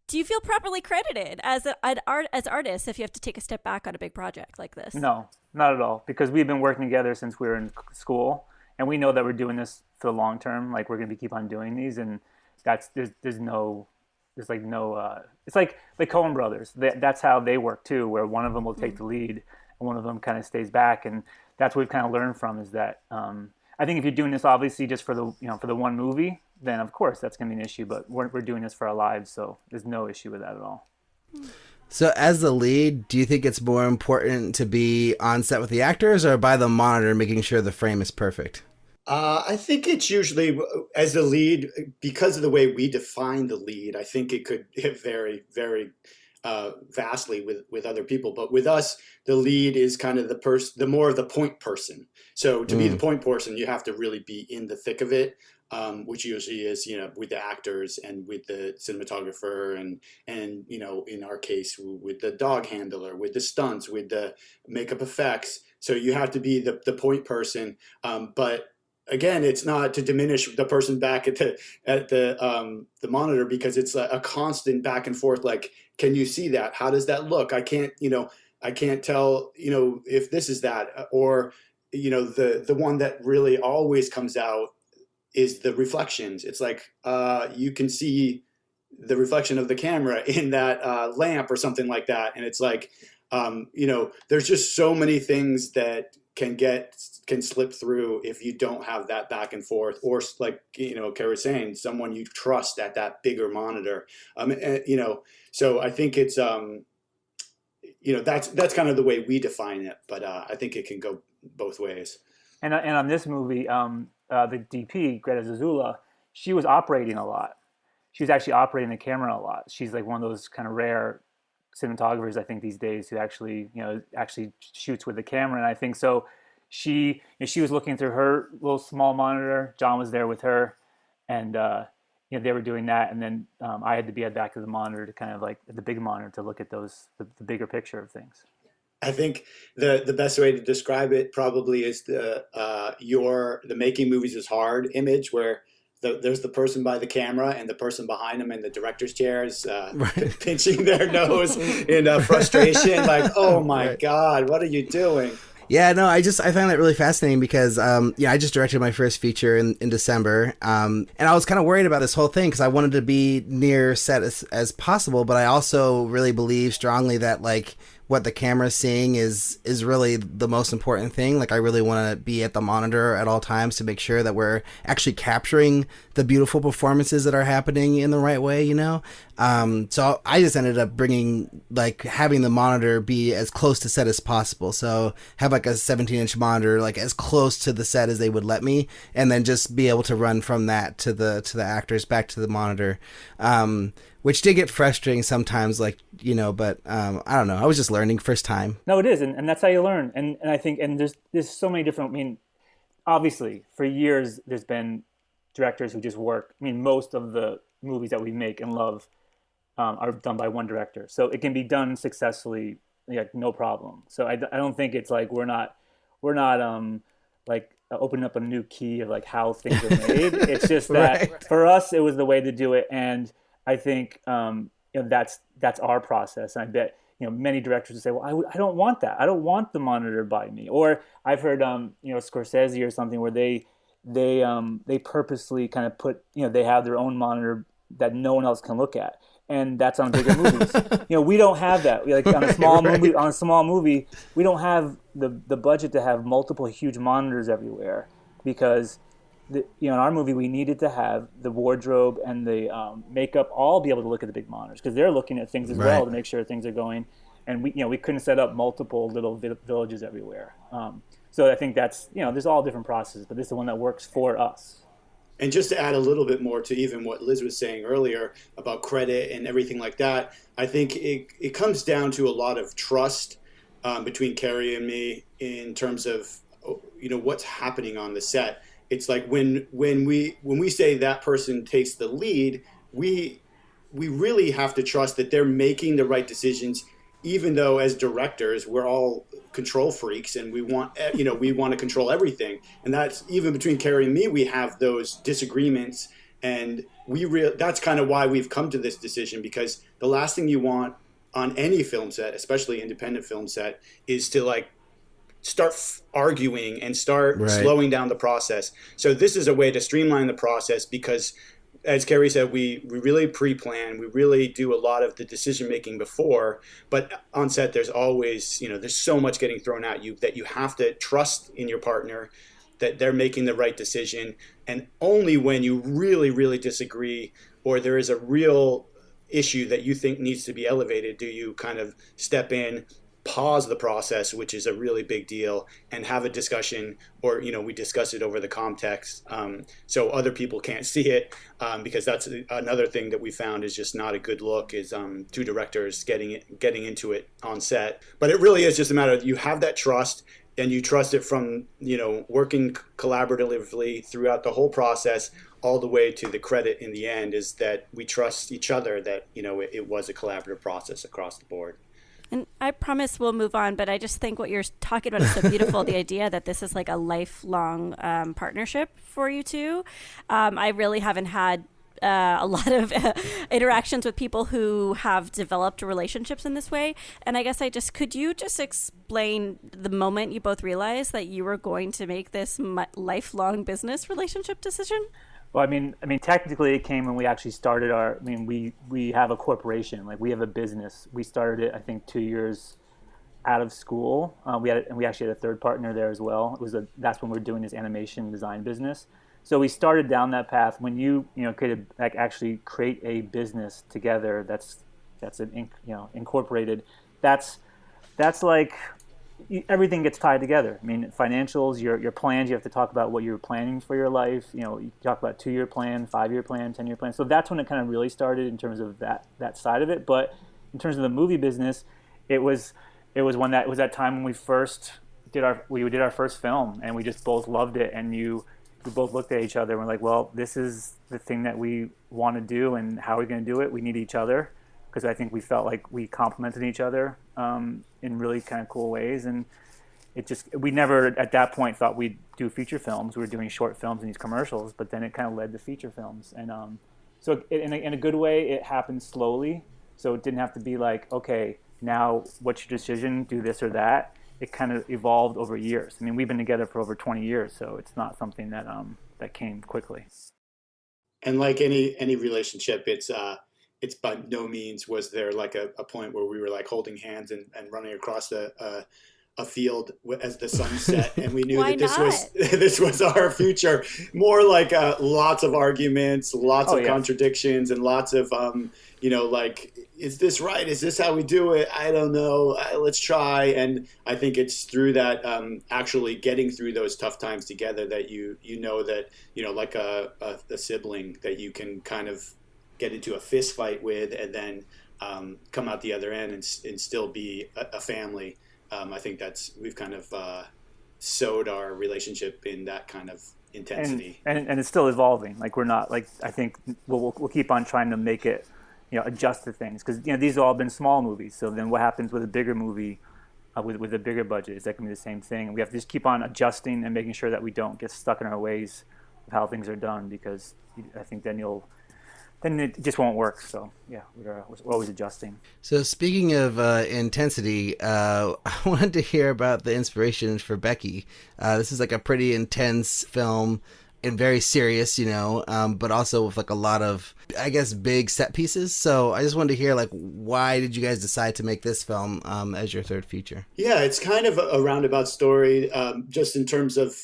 Do you feel properly credited as artists if you have to take a step back on a big project like this? No, not at all. Because we've been working together since we were in school. And we know that we're doing this for the long term. Like, we're going to keep on doing these, and it's like the Coen brothers. That's how they work too, where one of them will take the lead and one of them kind of stays back. And that's what we've kind of learned from is that I think if you're doing this obviously just for the one movie, then of course that's going to be an issue. But we're doing this for our lives, so there's no issue with that at all. So as the lead, do you think it's more important to be on set with the actors or by the monitor making sure the frame is perfect? I think it's usually as the lead, because of the way we define the lead, I think it could vary very vastly with other people. But with us, the lead is kind of the more of the point person. So to be the point person, you have to really be in the thick of it. Which usually is, with the actors and with the cinematographer and in our case, with the dog handler, with the stunts, with the makeup effects. So you have to be the point person. But again, it's not to diminish the person back at the monitor, because it's a constant back and forth. Like, can you see that? How does that look? I can't tell, if this is that, or, the one that really always comes out is the reflections. It's like you can see the reflection of the camera in that lamp or something like that. And it's like, there's just so many things that can slip through if you don't have that back and forth, or like, Cary was saying, someone you trust at that bigger monitor. So I think it's, that's kind of the way we define it, but I think it can go both ways. And on this movie, the DP, Greta Zazula, she was operating a lot. She was actually operating the camera a lot. She's like one of those kind of rare cinematographers, I think, these days who actually shoots with the camera. And I think so. She was looking through her little small monitor. John was there with her, and they were doing that. And then I had to be at the back of the monitor to kind of like the big monitor to look at the bigger picture of things. I think the best way to describe it probably is the making movies is hard image, where there's the person by the camera and the person behind them in the director's chairs pinching their nose in frustration, like, oh my God, what are you doing? Yeah, no, I find that really fascinating because, I just directed my first feature in December, and I was kind of worried about this whole thing because I wanted to be near set as possible, but I also really believe strongly that, like, what the camera's seeing is really the most important thing. Like, I really want to be at the monitor at all times to make sure that we're actually capturing the beautiful performances that are happening in the right way, So I just ended up having the monitor be as close to set as possible. So have like a 17-inch monitor, like as close to the set as they would let me, and then just be able to run from that to the actors back to the monitor. Which did get frustrating sometimes, but I don't know. I was just learning first time. No, it is, and that's how you learn. And I think, and there's so many different. Obviously, for years there's been directors who just work. Most of the movies that we make and love are done by one director, so it can be done successfully, no problem. So I don't think it's like we're not opening up a new key of like how things are made. It's just that for us it was the way to do it, and I think that's our process. And I bet many directors would say, well, I don't want that. I don't want the monitor by me. Or I've heard Scorsese or something where they purposely kind of put they have their own monitor that no one else can look at, and that's on bigger movies. We don't have that. Like on a small movie, we don't have the budget to have multiple huge monitors everywhere, because in our movie, we needed to have the wardrobe and the makeup all be able to look at the big monitors because they're looking at things as well to make sure things are going. And we couldn't set up multiple little villages everywhere. So I think that's, there's all different processes, but this is the one that works for us. And just to add a little bit more to even what Liz was saying earlier about credit and everything like that, I think it comes down to a lot of trust between Cary and me in terms of, what's happening on the set. It's like when we say that person takes the lead, we really have to trust that they're making the right decisions, even though as directors we're all control freaks and we want to control everything. And that's even between Cary and me, we have those disagreements, and that's kind of why we've come to this decision, because the last thing you want on any film set, especially independent film set, is to start arguing and start slowing down the process. So this is a way to streamline the process because, as Cary said, we really pre-plan. We really do a lot of the decision-making before. But on set, there's always, there's so much getting thrown at you that you have to trust in your partner that they're making the right decision. And only when you really, really disagree or there is a real issue that you think needs to be elevated do you kind of step in, pause the process, which is a really big deal, and have a discussion, or we discuss it over the context, so other people can't see it, because that's another thing that we found is just not a good look, is two directors getting into it on set. But it really is just a matter of you have that trust, and you trust it from working collaboratively throughout the whole process all the way to the credit in the end, is that we trust each other that it was a collaborative process across the board. And I promise we'll move on, but I just think what you're talking about is so beautiful, the idea that this is like a lifelong partnership for you two. I really haven't had a lot of interactions with people who have developed relationships in this way. And I guess could you just explain the moment you both realized that you were going to make this lifelong business relationship decision? Well, I mean, technically it came when we actually started we have a corporation, we have a business. We started it, I think, 2 years out of school. We actually had a third partner there as well. That's when we were doing this animation design business. So we started down that path. When you could actually create a business together that's incorporated, that's like everything gets tied together. I mean, financials, your plans, you have to talk about what you're planning for your life. You talk about 2-year plan, 5-year plan, 10-year plan. So that's when it kind of really started in terms of that side of it. But in terms of the movie business, it was that time when we did our first film, and we just both loved it, and we both looked at each other and we're like, well, this is the thing that we want to do, and how are we going to do it? We need each other, because I think we felt like we complemented each other in really kind of cool ways. And we never at that point thought we'd do feature films. We were doing short films and these commercials, but then it kind of led to feature films. And so in a good way, it happened slowly. So it didn't have to be like, okay, now what's your decision? Do this or that. It kind of evolved over years. I mean, we've been together for over 20 years, so it's not something that came quickly. And like any relationship, it's by no means was there like a point where we were like holding hands and running across a field as the sun set, and we knew that this was our future. More like lots of arguments, lots of contradictions, and lots of is this right? Is this how we do it? I don't know. Let's try. And I think it's through that actually getting through those tough times together that that like a sibling that you can kind of get into a fist fight with, and then come out the other end and still be a family. I think we've kind of sowed our relationship in that kind of intensity, and it's still evolving. Like we're not like, I think we'll keep on trying to make it, adjust to things, because these have all been small movies. So then what happens with a bigger movie, with a bigger budget? Is that going to be the same thing? And we have to just keep on adjusting and making sure that we don't get stuck in our ways of how things are done, because I think then it just won't work. So yeah, we're always adjusting. So speaking of intensity, I wanted to hear about the inspiration for Becky. This is like a pretty intense film and very serious, but also with like a lot of, I guess, big set pieces. So I just wanted to hear, like, why did you guys decide to make this film as your third feature? Yeah, it's kind of a roundabout story, just in terms of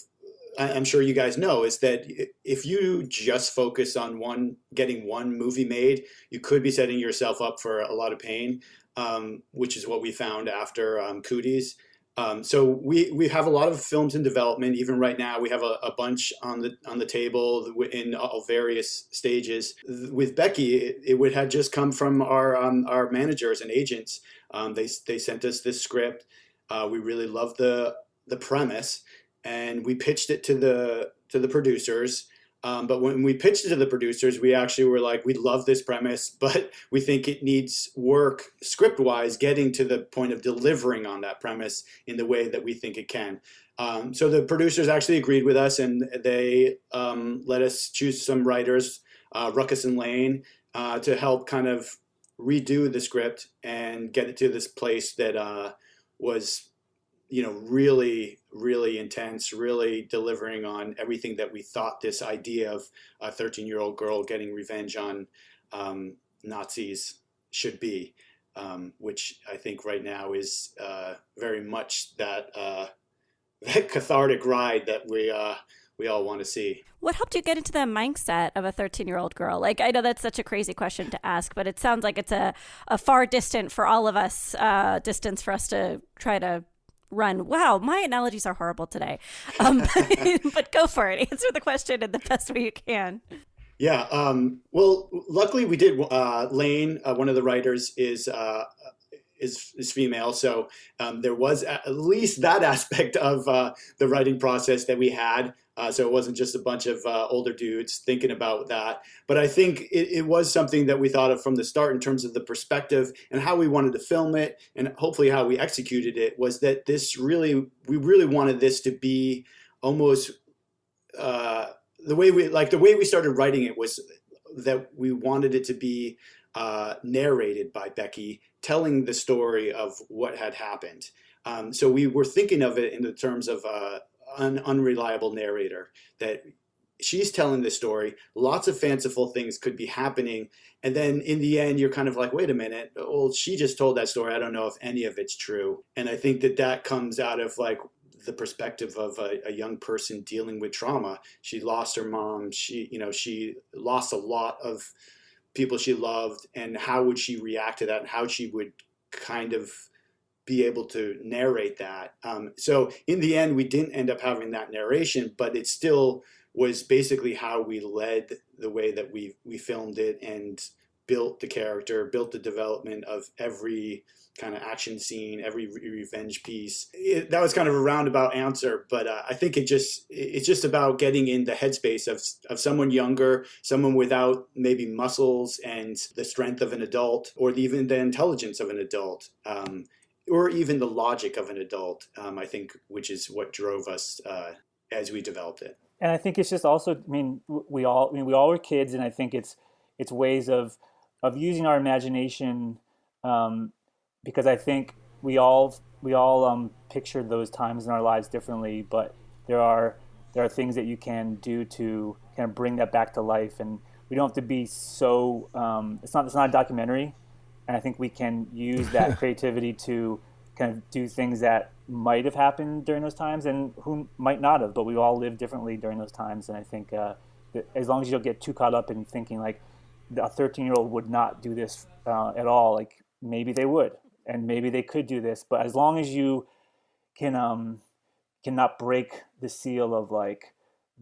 I'm sure you guys know, is that if you just focus on getting one movie made, you could be setting yourself up for a lot of pain, which is what we found after Cooties. So we have a lot of films in development. Even right now, we have a bunch on the table in all various stages. With Becky, it would have just come from our managers and agents. They sent us this script. We really loved the premise, and we pitched it to the producers. But when we pitched it to the producers, we actually were like, we love this premise, but we think it needs work script-wise, getting to the point of delivering on that premise in the way that we think it can. So the producers actually agreed with us, and they let us choose some writers, Ruckus and Lane, to help kind of redo the script and get it to this place that was, really, really intense, really delivering on everything that we thought this idea of a 13-year-old girl getting revenge on Nazis should be, which I think right now is very much that cathartic ride that we all want to see. What helped you get into the mindset of a 13-year-old girl? Like, I know that's such a crazy question to ask, but it sounds like it's a far distant for all of us, distance for us to try to run. Wow, my analogies are horrible today. But go for it. Answer the question in the best way you can. Yeah. Well, luckily we did. Lane, one of the writers, is female, so there was at least that aspect of the writing process that we had. So it wasn't just a bunch of older dudes thinking about that. But I think it was something that we thought of from the start in terms of the perspective and how we wanted to film it, and hopefully how we executed it, was that we really wanted this to be almost the way we started writing it was that we wanted it to be narrated by Becky, telling the story of what had happened. So we were thinking of it in the terms of an unreliable narrator, that she's telling the story, lots of fanciful things could be happening, and then in the end you're kind of like, wait a minute, well, she just told that story, I don't know if any of it's true. And I think that comes out of like the perspective of a young person dealing with trauma. She lost her mom, she lost a lot of people she loved, and how would she react to that, and how she would kind of be able to narrate that. So in the end, we didn't end up having that narration, but it still was basically how we led the way that we filmed it and built the character, built the development of every kind of action scene, every revenge piece. That was kind of a roundabout answer, but I think it's just about getting in the headspace of someone younger, someone without maybe muscles and the strength of an adult, or even the intelligence of an adult, or even the logic of an adult, I think, which is what drove us as we developed it. And I think it's just also, we all were kids, and I think it's ways of using our imagination, because I think we all pictured those times in our lives differently, but there are things that you can do to kind of bring that back to life, and we don't have to be so. It's not a documentary, and I think we can use that creativity to kind of do things that might have happened during those times, and who might not have, but we all lived differently during those times. And I think that as long as you don't get too caught up in thinking like a 13-year-old would not do this at all, like maybe they would, and maybe they could do this, but as long as you cannot break the seal of like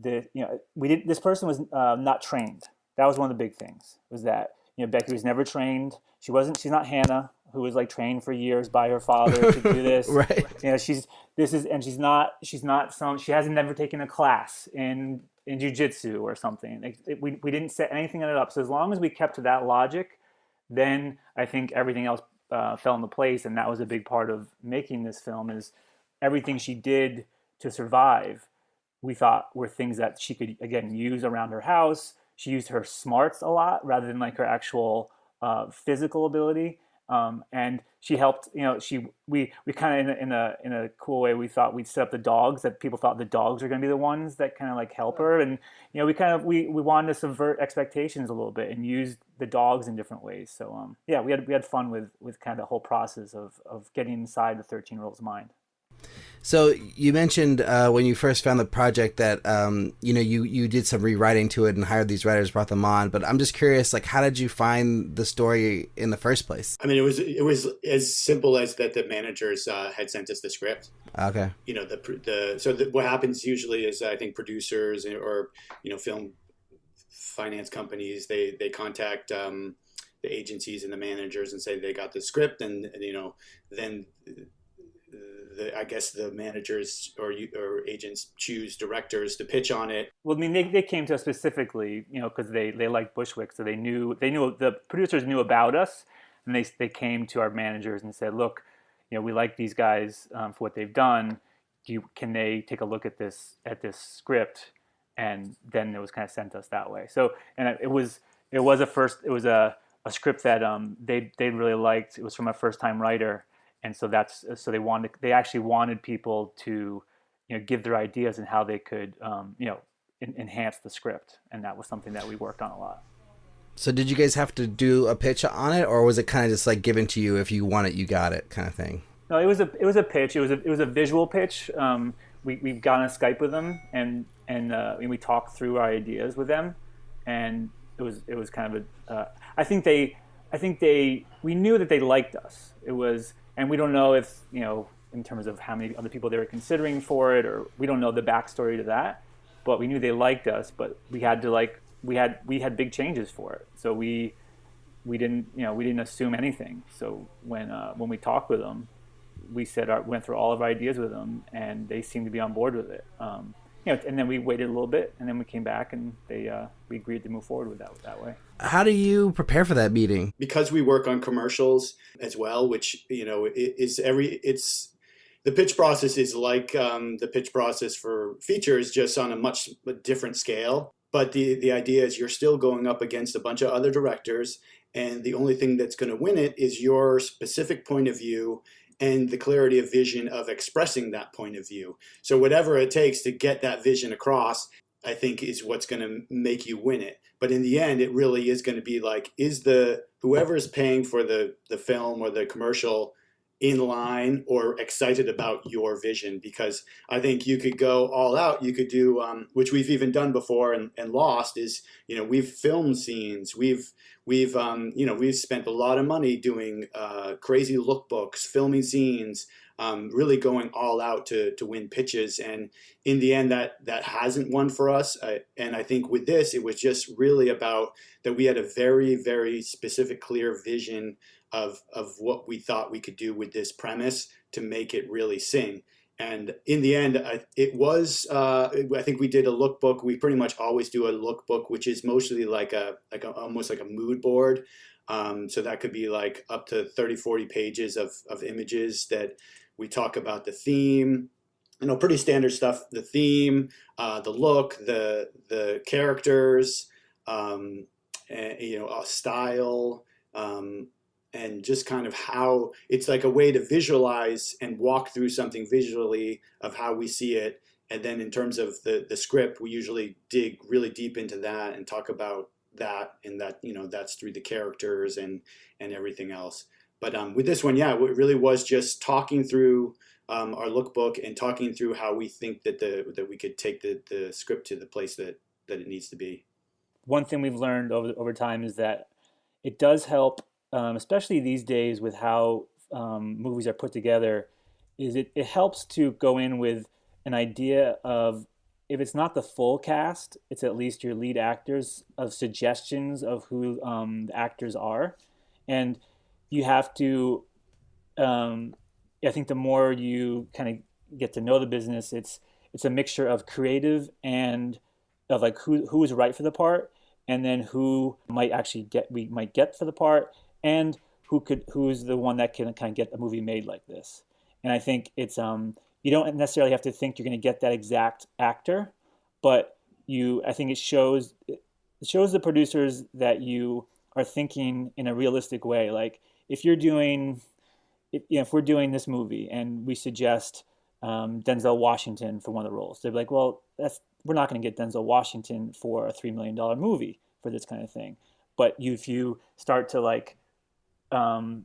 this person was not trained. That was one of the big things, was that Becky was never trained. She's not Hannah, who was like trained for years by her father to do this. Right. She hasn't never taken a class in jiu-jitsu or something. We didn't set anything of it up. So as long as we kept to that logic, then I think everything else fell into place. And that was a big part of making this film, is everything she did to survive, we thought were things that she could, again, use around her house. She used her smarts a lot rather than like her actual physical ability. And she helped, we kind of in a cool way, we thought we'd set up the dogs, that people thought the dogs were going to be the ones that kind of like help her. And, we wanted to subvert expectations a little bit and use the dogs in different ways. So, we had fun with kind of the whole process of getting inside the 13-year-old's mind. So you mentioned when you first found the project that you did some rewriting to it and hired these writers, brought them on. But I'm just curious, like, how did you find the story in the first place? I mean, it was as simple as that the managers had sent us the script. Okay. You know, what happens usually is I think producers or film finance companies they contact the agencies and the managers and say they got the script, and then. I guess the managers or agents choose directors to pitch on it. Well, I mean, they came to us specifically, because they liked Bushwick, so they knew the producers knew about us, and they came to our managers and said, look, we like these guys for what they've done. Can they take a look at this script? And then it was kind of sent us that way. So, and it was a script that they really liked. It was from a first time writer. And so they actually wanted people to, give their ideas and how they could, enhance the script. And that was something that we worked on a lot. So did you guys have to do a pitch on it, or was it kind of just like given to you, if you want it, you got it kind of thing? No, it was a pitch. It was a visual pitch. We've got on Skype with them and we talked through our ideas with them, and it was kind of we knew that they liked us. And we don't know if, in terms of how many other people they were considering for it, or we don't know the backstory to that, but we knew they liked us, but we had to we had big changes for it. So we didn't assume anything. So when we talked with them, we went through all of our ideas with them, and they seemed to be on board with it. And then we waited a little bit, and then we came back, and we agreed to move forward with that way. How do you prepare for that meeting? Because we work on commercials as well, which it's the pitch process is like the pitch process for features, just on a much different scale. But the idea is you're still going up against a bunch of other directors, and the only thing that's going to win it is your specific point of view and the clarity of vision of expressing that point of view. So whatever it takes to get that vision across, I think, is what's going to make you win it. But in the end, it really is going to be like, is whoever's paying for the film or the commercial in line or excited about your vision? Because I think you could go all out. You could do, which we've even done before and lost, is, we've filmed scenes. We've spent a lot of money doing crazy lookbooks, filming scenes, really going all out to win pitches. And in the end, that hasn't won for us. And I think with this, it was just really about that we had a very, very specific, clear vision of what we thought we could do with this premise to make it really sing. And in the end, I think we did a lookbook. We pretty much always do a lookbook, which is mostly almost like a mood board. So that could be like up to 30, 40 pages of images that we talk about the theme, pretty standard stuff, the theme, the look, the characters, style, and just kind of how it's like a way to visualize and walk through something visually of how we see it. And then in terms of the script, we usually dig really deep into that and talk about that, and that, that's through the characters and everything else. But with this one, it really was just talking through our lookbook and talking through how we think that we could take the script to the place that it needs to be. One thing we've learned over time is that it does help, especially these days with how movies are put together, is it helps to go in with an idea of, if it's not the full cast, it's at least your lead actors, of suggestions of who the actors are. And you have to, I think the more you kind of get to know the business, it's a mixture of creative and of like who is right for the part, and then who might actually get for the part, and who's the one that can kind of get a movie made like this. And I think it's you don't necessarily have to think you're going to get that exact actor, but I think it shows the producers that you are thinking in a realistic way. Like if we're doing this movie and we suggest Denzel Washington for one of the roles, they're like, well, we're not going to get Denzel Washington for a $3 million movie for this kind of thing. But if you start to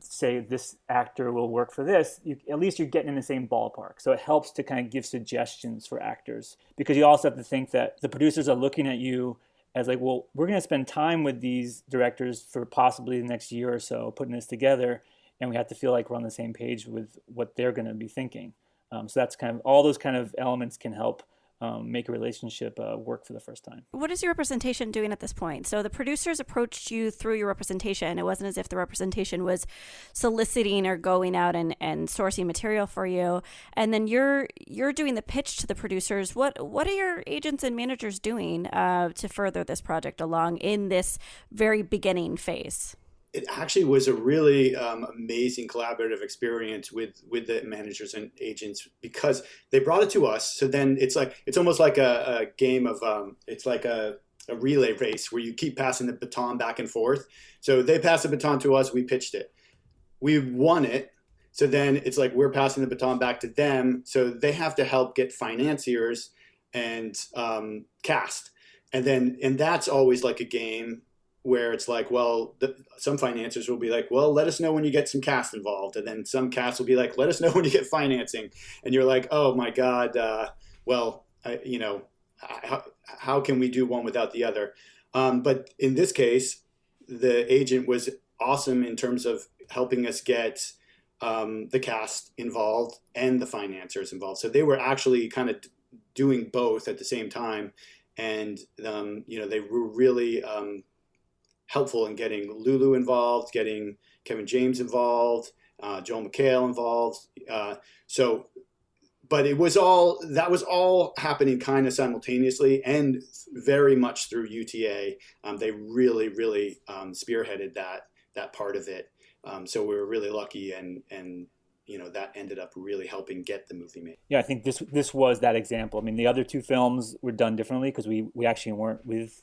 say this actor will work for this, at least you're getting in the same ballpark. So it helps to kind of give suggestions for actors, because you also have to think that the producers are looking at you as like, well, we're going to spend time with these directors for possibly the next year or so putting this together, and we have to feel like we're on the same page with what they're going to be thinking. So that's kind of, all those kind of elements can help make a relationship work for the first time. What is your representation doing at this point? So the producers approached you through your representation. It wasn't as if the representation was soliciting or going out and sourcing material for you. And then you're doing the pitch to the producers. What are your agents and managers doing to further this project along in this very beginning phase? It actually was a really amazing collaborative experience with the managers and agents, because they brought it to us. So then it's almost like a game of it's like a relay race where you keep passing the baton back and forth. So they passed the baton to us, we pitched it, we won it. So then it's like we're passing the baton back to them. So they have to help get financiers and cast, and that's always like a game where it's like, well, some financiers will be like, well, let us know when you get some cast involved. And then some cast will be like, let us know when you get financing. And you're like, oh my God, how can we do one without the other? But in this case, the agent was awesome in terms of helping us get the cast involved and the financiers involved. So they were actually kind of doing both at the same time. And, they were really helpful in getting Lulu involved, getting Kevin James involved, Joel McHale involved. But that was all happening kind of simultaneously and very much through UTA. They really, really spearheaded that part of it. So we were really lucky, and that ended up really helping get the movie made. Yeah, I think this was that example. I mean, the other two films were done differently because we actually weren't with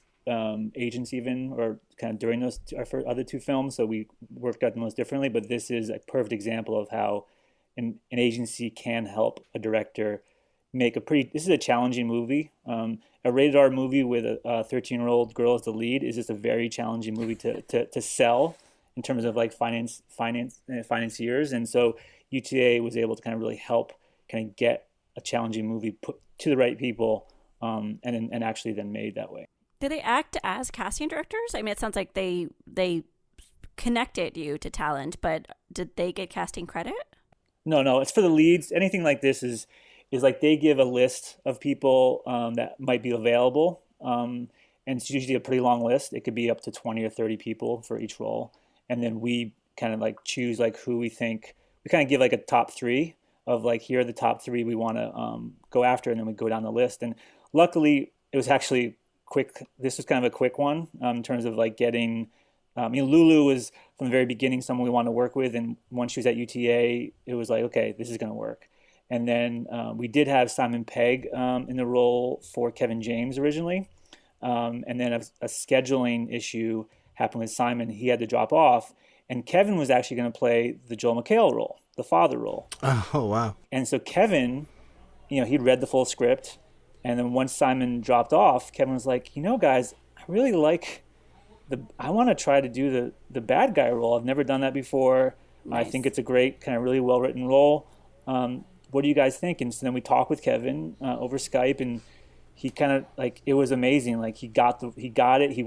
agents even, or kind of during those our other two films, so we worked out the most differently. But this is a perfect example of how an agency can help a director make this is a challenging movie. A rated R movie with a 13-year-old girl as the lead is just a very challenging movie to sell in terms of like financiers. And so UTA was able to kind of really help kind of get a challenging movie put to the right people, and actually then made that way. Did they act as casting directors? I mean, it sounds like they connected you to talent, but did they get casting credit? No, it's for the leads. Anything like this is like they give a list of people that might be available, and it's usually a pretty long list. It could be up to 20 or 30 people for each role, and then we kind of like choose like who we think. We kind of give like a top three of like, here are the top three we want to go after, and then we go down the list. And luckily, it was actually quick. This was kind of a quick one in terms of like getting. Lulu was from the very beginning someone we wanted to work with, and once she was at UTA, it was like, okay, this is going to work. And then we did have Simon Pegg in the role for Kevin James originally, and then a scheduling issue happened with Simon. He had to drop off, and Kevin was actually going to play the Joel McHale role, the father role. Oh wow! And so Kevin, he'd read the full script. And then once Simon dropped off, Kevin was like, guys, I really like I want to try to do the bad guy role. I've never done that before. Nice. I think it's a great kind of really well-written role. What do you guys think? And so then we talked with Kevin over Skype, and he kind of like, it was amazing. Like he got it. He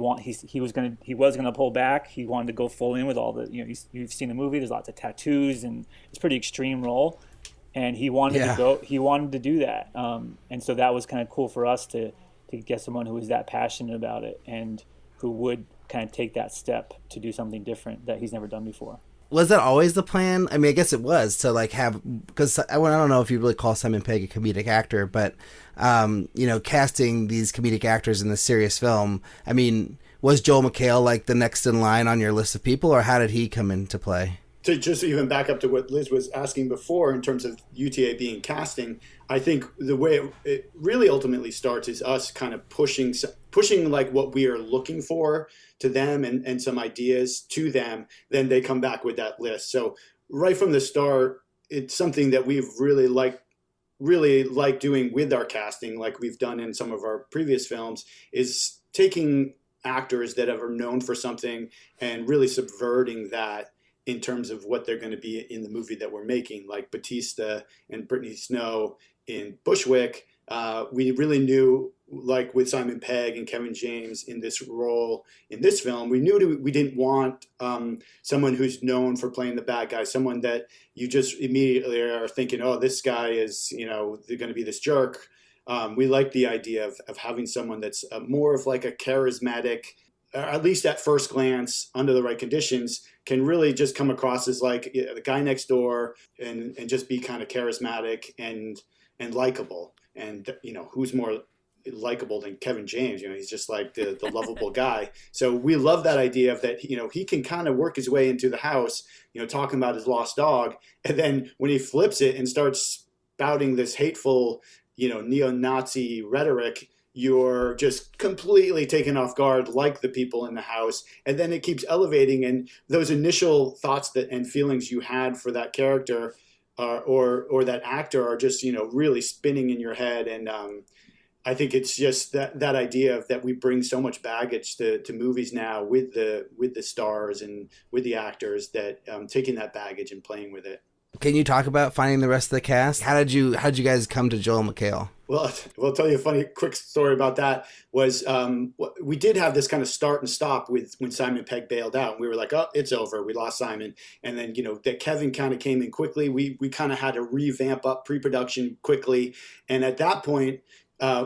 was gonna pull back. He wanted to go full in with all the, you've seen the movie. There's lots of tattoos, and it's a pretty extreme role. And he wanted to go. He wanted to do that, and so that was kind of cool for us to get someone who was that passionate about it and who would kind of take that step to do something different that he's never done before. Was that always the plan? I mean, I guess it was to like have, because I don't know if you really call Simon Pegg a comedic actor, but casting these comedic actors in this serious film. I mean, was Joel McHale like the next in line on your list of people, or how did he come into play? To just even back up to what Liz was asking before in terms of UTA being casting, I think the way it really ultimately starts is us kind of pushing like what we are looking for to them and some ideas to them. Then they come back with that list. So right from the start, it's something that we've really liked doing with our casting, like we've done in some of our previous films, is taking actors that are known for something and really subverting that in terms of what they're going to be in the movie that we're making, like Batista and Brittany Snow in Bushwick. We really knew, like with Simon Pegg and Kevin James in this role in this film, we knew we didn't want someone who's known for playing the bad guy, someone that you just immediately are thinking, oh, this guy is, they're going to be this jerk. We like the idea of having someone that's more of like a charismatic, at least at first glance, under the right conditions, can really just come across as like the guy next door and just be kind of charismatic and likable. And, who's more likable than Kevin James? He's just like the lovable guy. So we love that idea of that, he can kind of work his way into the house, talking about his lost dog. And then when he flips it and starts spouting this hateful, neo-Nazi rhetoric, you're just completely taken off guard, like the people in the house. And then it keeps elevating. And those initial thoughts and feelings you had for that character or that actor are just, really spinning in your head. And I think it's just that idea of that we bring so much baggage to movies now with the stars and with the actors, that taking that baggage and playing with it. Can you talk about finding the rest of the cast? How did you guys come to Joel McHale? Well, I'll tell you a funny, quick story about that. Was we did have this kind of start and stop with when Simon Pegg bailed out. We were like, oh, it's over. We lost Simon. And then, that Kevin kind of came in quickly. We kind of had to revamp up pre-production quickly. And at that point,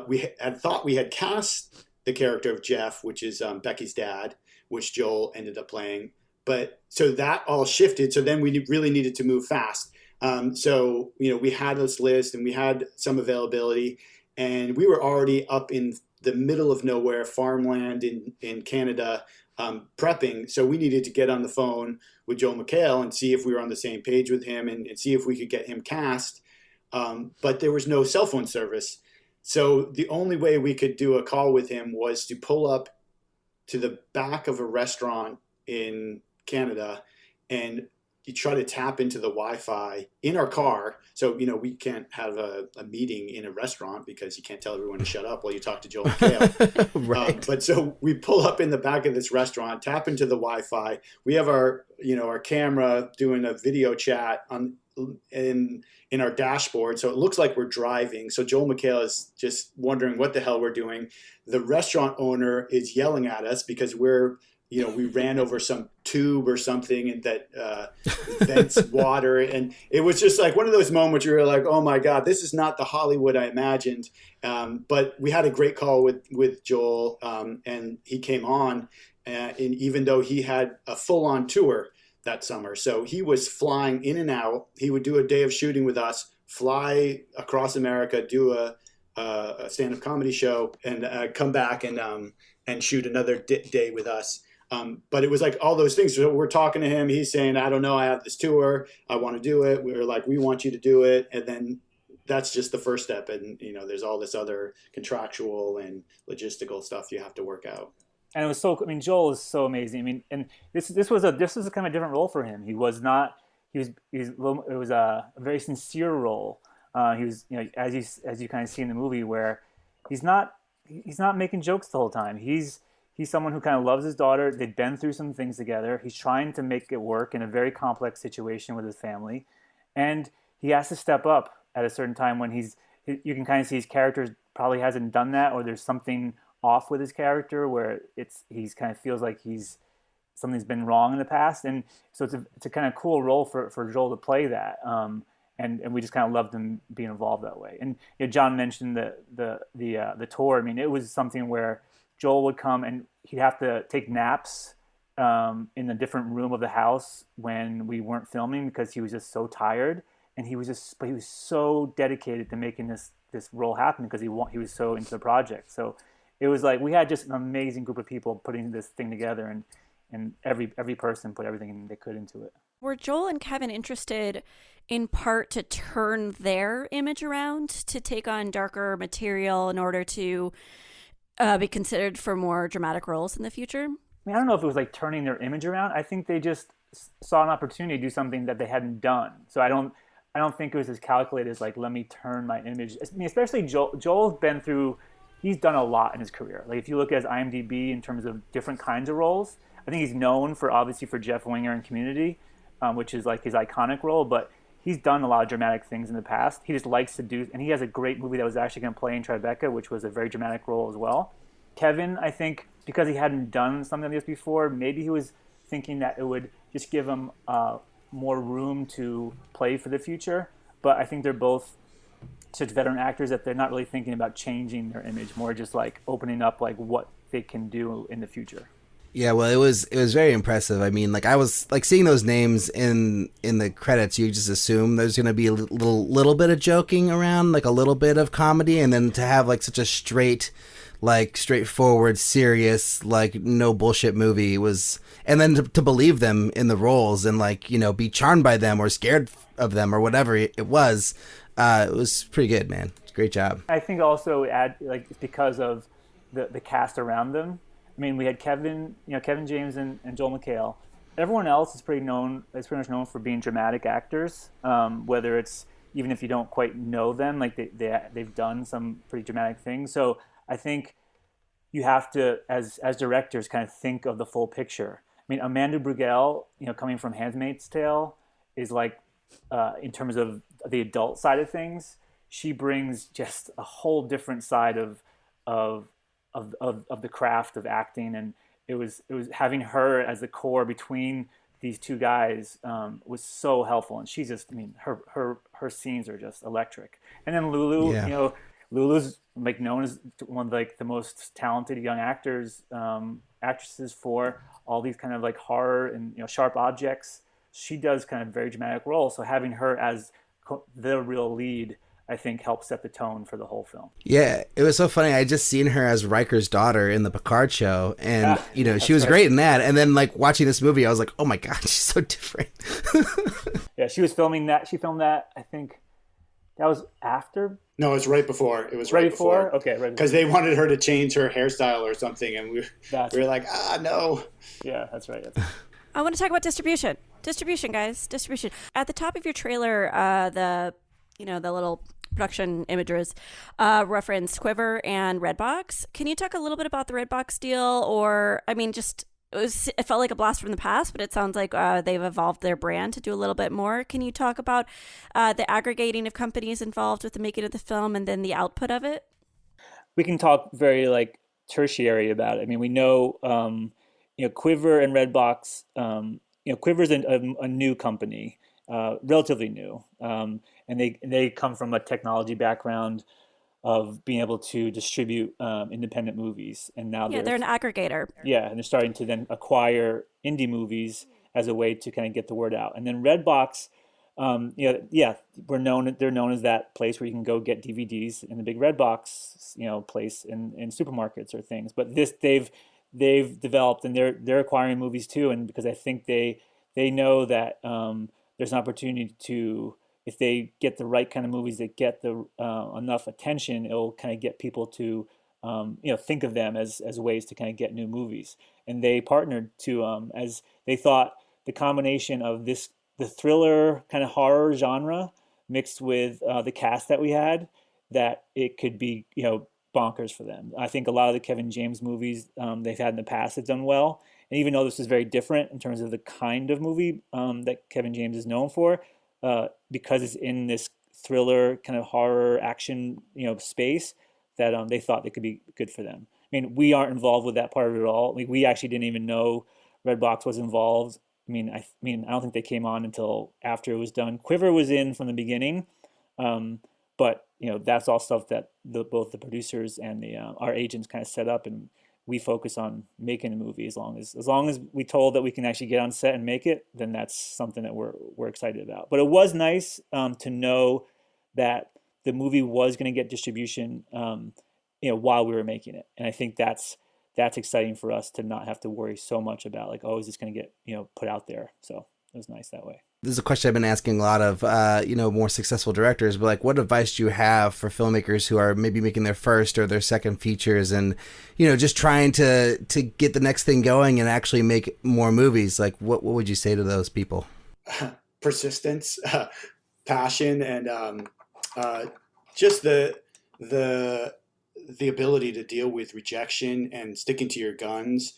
we had thought we had cast the character of Jeff, which is Becky's dad, which Joel ended up playing. But so that all shifted. So then we really needed to move fast. So, we had this list and we had some availability, and we were already up in the middle of nowhere, farmland in Canada, prepping. So we needed to get on the phone with Joel McHale and see if we were on the same page with him and see if we could get him cast. But there was no cell phone service. So the only way we could do a call with him was to pull up to the back of a restaurant in Canada and you try to tap into the Wi-Fi in our car. So, we can't have a meeting in a restaurant because you can't tell everyone to shut up while you talk to Joel McHale. Right. But so we pull up in the back of this restaurant, tap into the Wi-Fi. We have our camera doing a video chat in our dashboard. So it looks like we're driving. So Joel McHale is just wondering what the hell we're doing. The restaurant owner is yelling at us because we ran over some tube or something and that vents water. And it was just like one of those moments where you're like, oh my God, this is not the Hollywood I imagined. But we had a great call with Joel and he came on. And even though he had a full-on tour that summer. So he was flying in and out. He would do a day of shooting with us, fly across America, do a stand-up comedy show and come back and shoot another day with us. But it was like all those things. So we're talking to him. He's saying, I don't know. I have this tour. I want to do it. We were like, we want you to do it. And then that's just the first step. And, there's all this other contractual and logistical stuff you have to work out. And it was Joel is so amazing. And this was a kind of different role for him. It was a very sincere role. He was, as you kind of see in the movie, where he's not making jokes the whole time. He's someone who kind of loves his daughter. They've been through some things together. He's trying to make it work in a very complex situation with his family. And he has to step up at a certain time when you can kind of see his character probably hasn't done that, or there's something off with his character where he's kind of feels like something's been wrong in the past. And so it's a kind of cool role for Joel to play that. And we just kind of loved him being involved that way. And John mentioned the tour. It was something where Joel would come and he'd have to take naps in a different room of the house when we weren't filming because he was just so tired. And he was so dedicated to making this role happen because he was so into the project. So it was like we had just an amazing group of people putting this thing together, and every person put everything they could into it. Were Joel and Kevin interested in part to turn their image around to take on darker material in order to be considered for more dramatic roles in the future? I don't know if it was like turning their image around. I think they just saw an opportunity to do something that they hadn't done. So I don't think it was as calculated as like, let me turn my image. Especially Joel's been through, he's done a lot in his career. Like if you look at his IMDb in terms of different kinds of roles, I think he's known obviously for Jeff Winger and Community, which is like his iconic role, but he's done a lot of dramatic things in the past. He just likes to do, and he has a great movie that was actually going to play in Tribeca, which was a very dramatic role as well. Kevin, I think, because he hadn't done something like this before, maybe he was thinking that it would just give him more room to play for the future. But I think they're both such veteran actors that they're not really thinking about changing their image, more just like opening up like what they can do in the future. Yeah, well, it was very impressive. I mean, like I was like seeing those names in the credits, you just assume there's going to be a little bit of joking around, like a little bit of comedy, and then to have like such a straightforward, serious, like no bullshit movie was, and then to believe them in the roles and like, you know, be charmed by them or scared of them or whatever it was pretty good, man. Great job. I think also it's because of the cast around them. I mean, we had Kevin James and Joel McHale. Everyone else is pretty much known for being dramatic actors. Whether it's, even if you don't quite know them, like they've done some pretty dramatic things. So I think you have to, as directors, kind of think of the full picture. I mean, Amanda Brugel, you know, coming from Handmaid's Tale, is like, in terms of the adult side of things, she brings just a whole different side of the craft of acting, and it was having her as the core between these two guys was so helpful. And she's just, I mean, her scenes are just electric. And then Lulu, you know, Lulu's like known as one of like the most talented young actresses for all these kind of like horror and, you know, sharp objects. She does kind of very dramatic roles. So having her as the real lead, I think, helps set the tone for the whole film. Yeah, it was so funny. I just seen her as Riker's daughter in the Picard show, and you know, she was great in that. And then like watching this movie, I was like, oh my god, she's so different. Yeah, she was filming that. She filmed that, I think that was after. No, it was right before. It was right before. Okay, right. Because they wanted her to change her hairstyle or something, and we were like, no. Yeah, that's right. I want to talk about distribution. Distribution, guys. Distribution. At the top of your trailer, the little production images referenced Quiver and Redbox. Can you talk a little bit about the Redbox deal? Or, I mean, just it felt like a blast from the past, but it sounds like they've evolved their brand to do a little bit more. Can you talk about the aggregating of companies involved with the making of the film and then the output of it? We can talk very like tertiary about it. I mean, we know, Quiver and Redbox. Quiver's a new company, relatively new, and they come from a technology background of being able to distribute independent movies, and now they're an aggregator. Yeah, and they're starting to then acquire indie movies as a way to kind of get the word out. And then Redbox, they're known as that place where you can go get DVDs in the big Redbox, place in supermarkets or things. But they've developed, and they're acquiring movies too, and because I think they know that there's an opportunity to, if they get the right kind of movies that get the enough attention, it'll kind of get people to think of them as ways to kind of get new movies. And they partnered to as they thought the combination of the thriller kind of horror genre mixed with the cast that we had, that it could be bonkers for them. I think a lot of the Kevin James movies they've had in the past have done well. And even though this is very different in terms of the kind of movie that Kevin James is known for, because it's in this thriller kind of horror action space, that they thought it could be good for them. I mean, we aren't involved with that part of it at all. We actually didn't even know Redbox was involved. I don't think they came on until after it was done. Quiver was in from the beginning, but that's all stuff that both the producers and our agents kind of set up, and we focus on making the movie. As long as we told that we can actually get on set and make it, then that's something that we're excited about. But it was nice to know that the movie was going to get distribution, while we were making it, and I think that's exciting for us to not have to worry so much about like, oh, is this going to get put out there? So it was nice that way. This is a question I've been asking a lot of, more successful directors, but like, what advice do you have for filmmakers who are maybe making their first or their second features and, just trying to get the next thing going and actually make more movies? Like, what would you say to those people? Persistence, passion, and just the ability to deal with rejection and sticking to your guns.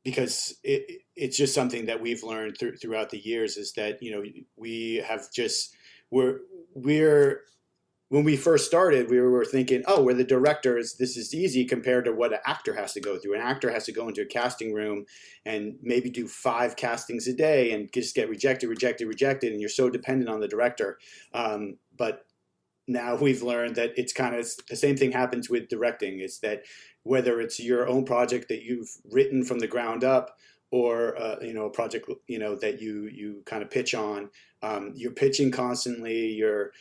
because it's just something that we've learned throughout the years, is that, we have just, we're when we first started, we were thinking, oh, we're the directors. This is easy compared to what an actor has to go through. An actor has to go into a casting room and maybe do 5 castings a day and just get rejected. And you're so dependent on the director. But now we've learned that it's kind of the same thing happens with directing. It's that whether it's your own project that you've written from the ground up, or a project that you kind of pitch on, you're pitching constantly, you're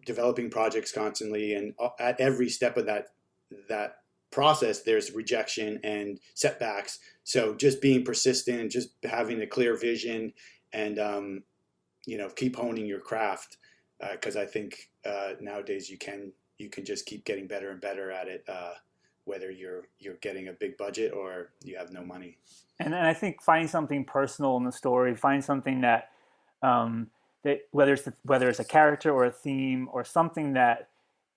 developing projects constantly, and at every step of that process there's rejection and setbacks. So just being persistent, just having a clear vision, and keep honing your craft, because I think nowadays you can just keep getting better and better at it, whether you're getting a big budget or you have no money. And I think finding something personal in the story, find something that that whether it's a character or a theme or something that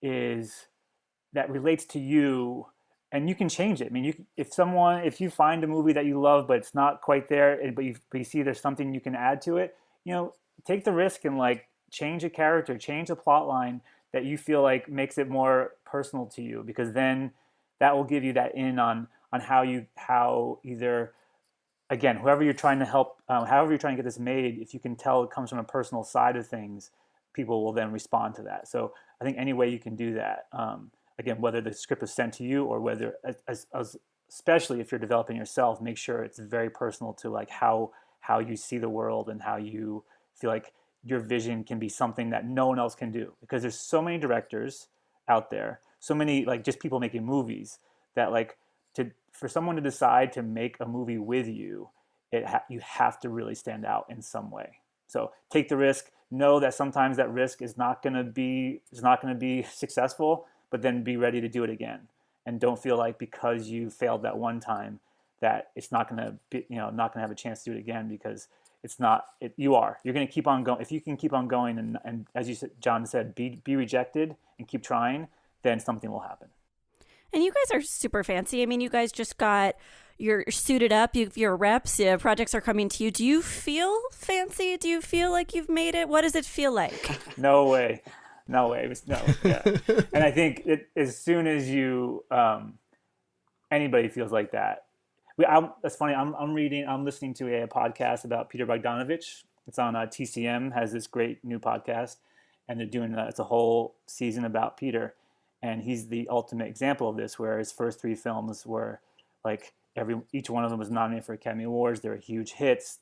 relates to you, and you can change it. I mean, if you find a movie that you love but it's not quite there, but you see there's something you can add to it, take the risk and change a character, change a plot line that you feel like makes it more personal to you, because then that will give you that in on how either, again, whoever you're trying to help, however you're trying to get this made, if you can tell it comes from a personal side of things, people will then respond to that. So I think any way you can do that, again, whether the script is sent to you or whether, especially if you're developing yourself, make sure it's very personal to how you see the world and how you feel like your vision can be something that no one else can do. Because there's so many directors out there, so many just people making movies, that for someone to decide to make a movie with you, you have to really stand out in some way. So take the risk. Know that sometimes that risk is not going to be successful, but then be ready to do it again. And don't feel like because you failed that one time that it's not going to be, not going to have a chance to do it again, because it's not. You're going to keep on going. If you can keep on going and as you said, John said, be rejected and keep trying, then something will happen. And you guys are super fancy. I mean, you guys just you're suited up. You're reps. Projects are coming to you. Do you feel fancy? Do you feel like you've made it? What does it feel like? No way. No. Yeah. And I think as soon as anybody feels like that. That's funny. I'm listening to a podcast about Peter Bogdanovich. It's on TCM, has this great new podcast, and they're doing it's a whole season about Peter. And he's the ultimate example of this, where his first 3 films were each one of them was nominated for Academy Awards. They were huge hits.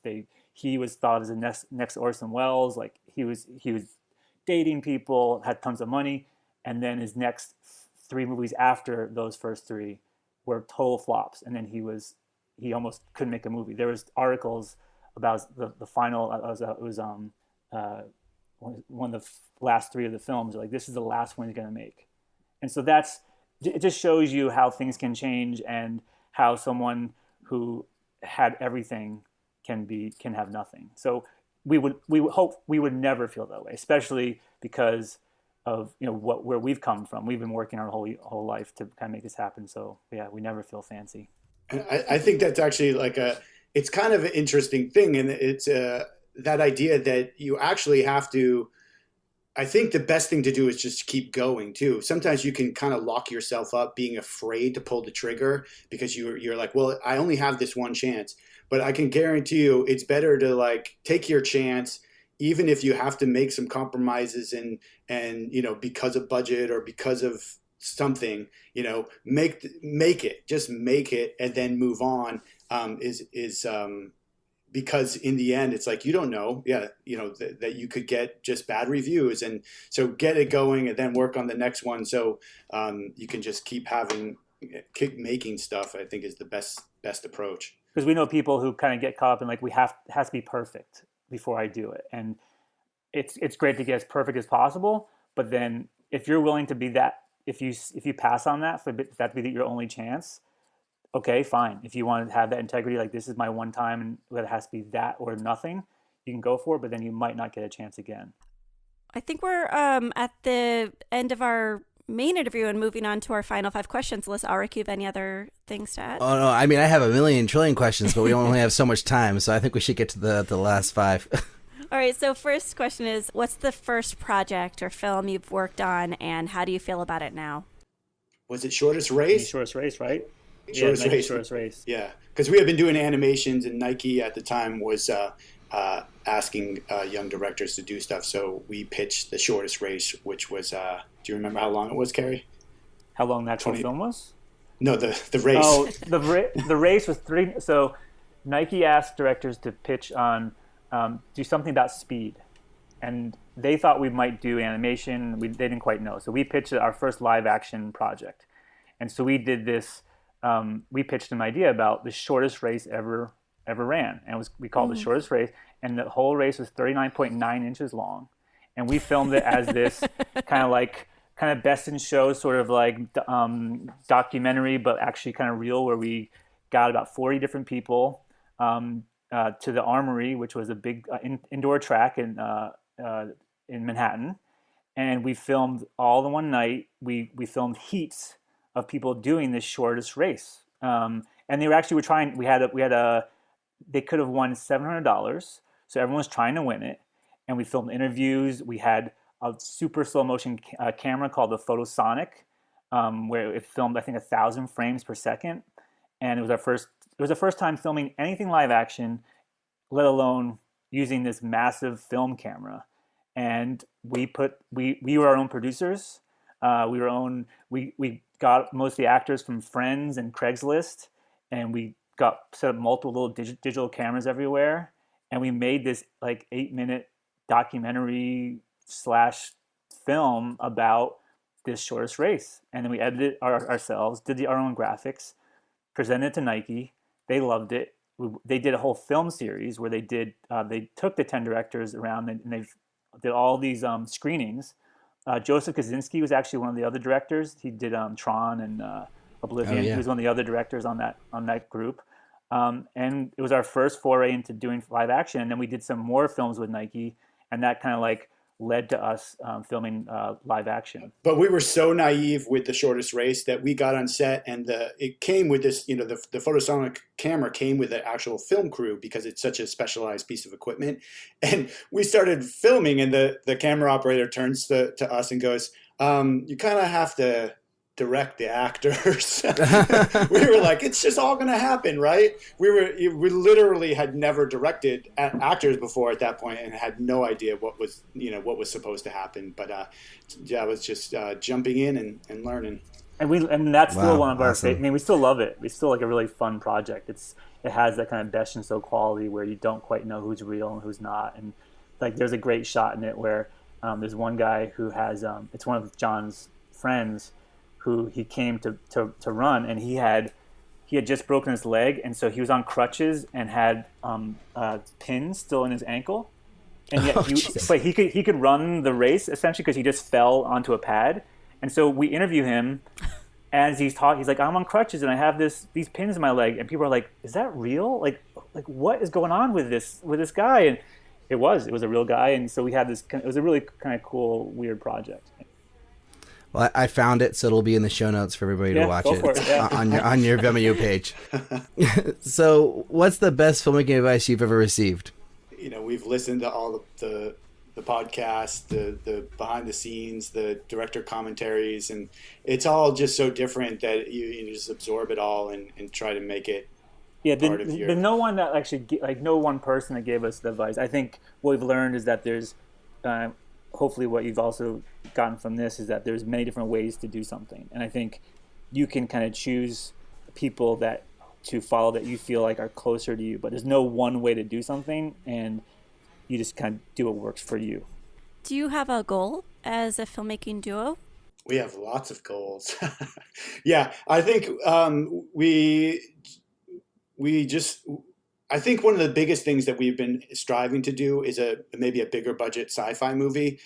He was thought as the next Orson Welles. He was dating people, had tons of money, and then his next 3 movies after those first 3 were total flops. And then he almost couldn't make a movie. There was articles about the final. It was one of the last 3 of the films. This is the last one he's going to make. And so it just shows you how things can change, and how someone who had everything can have nothing. So we would hope we would never feel that way, especially because of where we've come from. We've been working our whole life to kind of make this happen. So yeah, we never feel fancy. I think that's actually it's kind of an interesting thing, and it's that idea that you actually have to. I think the best thing to do is just keep going too. Sometimes you can kind of lock yourself up being afraid to pull the trigger because you're like, well, I only have this one chance. But I can guarantee you it's better to take your chance, even if you have to make some compromises and because of budget or because of something, make it, just make it and then move on, because in the end, it's you don't know, that you could get just bad reviews. And so get it going and then work on the next one. So you can just keep making stuff, I think is the best approach. Because we know people who kind of get caught up in it has to be perfect before I do it. And it's great to get as perfect as possible. But then if you're willing to be that, if you pass on that, for that to be your only chance, okay, fine. If you want to have that integrity, this is my one time and it has to be that or nothing, you can go for it, but then you might not get a chance again. I think we're at the end of our main interview and moving on to our final 5 questions. Liz, Alrik, you have any other things to add? Oh, no. I mean, I have a million trillion questions, but we only have so much time. So I think we should get to the last 5. All right. So first question is, what's the first project or film you've worked on, and how do you feel about it now? Was it Shortest Race? Shortest Race, right? Shortest Race. Shortest Race. Yeah, because we had been doing animations, and Nike at the time was asking young directors to do stuff. So we pitched the Shortest Race, which was. Do you remember how long it was, Cary? How long the actual film was? No, the race. Oh, the race was 3. So Nike asked directors to pitch on do something about speed, and they thought we might do animation. They didn't quite know, so we pitched our first live action project, and so we did this. We pitched an idea about the shortest race ever ran, and we called it the Shortest Race, and the whole race was 39.9 inches long, and we filmed it as this kind of best in show sort of like documentary, but actually kind of real, where we got about 40 different people to the Armory, which was a big indoor track in Manhattan, and we filmed all in one night. We filmed heats of people doing this shortest race, and they were trying. They could have won $700, so everyone was trying to win it, and we filmed interviews. We had a super slow motion camera called the Photosonic, where it filmed I think 1,000 frames per second, and it was the first time filming anything live action, let alone using this massive film camera. And we were our own producers. We got most of the actors from Friends and Craigslist, and we set up multiple little digital cameras everywhere, and we made this like 8-minute documentary / film about this shortest race. And then we edited it ourselves, did our own graphics, presented it to Nike. They loved it. They did a whole film series where they took the 10 directors around and they did all these screenings. Joseph Kosinski was actually one of the other directors. He did Tron and Oblivion. Oh, yeah. He was one of the other directors on that group. And it was our first foray into doing live action. And then we did some more films with Nike, and that kind of like led to us filming live action. But we were so naive with the Shortest Race that we got on set, and it came with this, the Photosonic camera came with an actual film crew because it's such a specialized piece of equipment. And we started filming, and the camera operator turns to us and goes, you kind of have to direct the actors. We were like, it's just all going to happen, right? We literally had never directed actors before at that point and had no idea what was supposed to happen. But I was just jumping in and learning. And that's still one of our awesome. favorite. I mean, we still love it. It's still like a really fun project. It has that kind of best in show quality where you don't quite know who's real and who's not. And like, there's a great shot in it where there's one guy who has it's one of John's friends who he came to run, and he had just broken his leg, and so he was on crutches and had pins still in his ankle, and yet but he could run the race essentially because he just fell onto a pad. And so we interview him as he's talking. He's like, I'm on crutches and I have these pins in my leg, and people are like, is that real? Like what is going on with this guy? And it was a real guy, and so we had this. It was a really kind of cool, weird project. Well, I found it, so it'll be in the show notes for everybody to watch it, on your Vimeo page. So, what's the best filmmaking advice you've ever received? We've listened to all the podcasts, the behind the scenes, the director commentaries, and it's all just so different that you just absorb it all and try to make it part of your... There's no one that actually, no one person that gave us the advice. I think what we've learned is that there's... hopefully what you've also gotten from this is that there's many different ways to do something. And I think you can kind of choose people to follow that you feel like are closer to you, but there's no one way to do something, and you just kind of do what works for you. Do you have a goal as a filmmaking duo? We have lots of goals. Yeah, I think I think one of the biggest things that we've been striving to do is maybe a bigger budget sci-fi movie.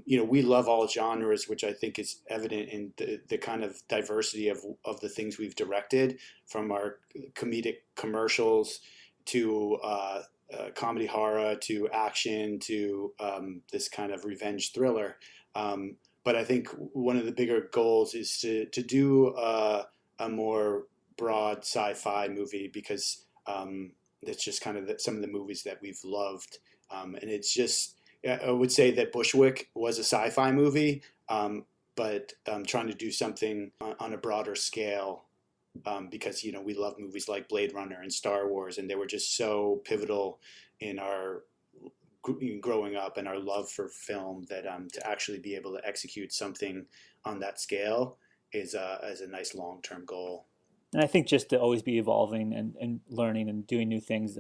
We love all genres, which I think is evident in the kind of diversity of the things we've directed, from our comedic commercials to comedy horror to action to this kind of revenge thriller. But I think one of the bigger goals is to do a more broad sci-fi movie, because that's just kind of some of the movies that we've loved. And it's just, I would say that Bushwick was a sci-fi movie, but trying to do something on a broader scale, because, you know, we love movies like Blade Runner and Star Wars, and they were just so pivotal in our growing up and our love for film, that to actually be able to execute something on that scale is a nice long-term goal. And I think just to always be evolving and learning and doing new things.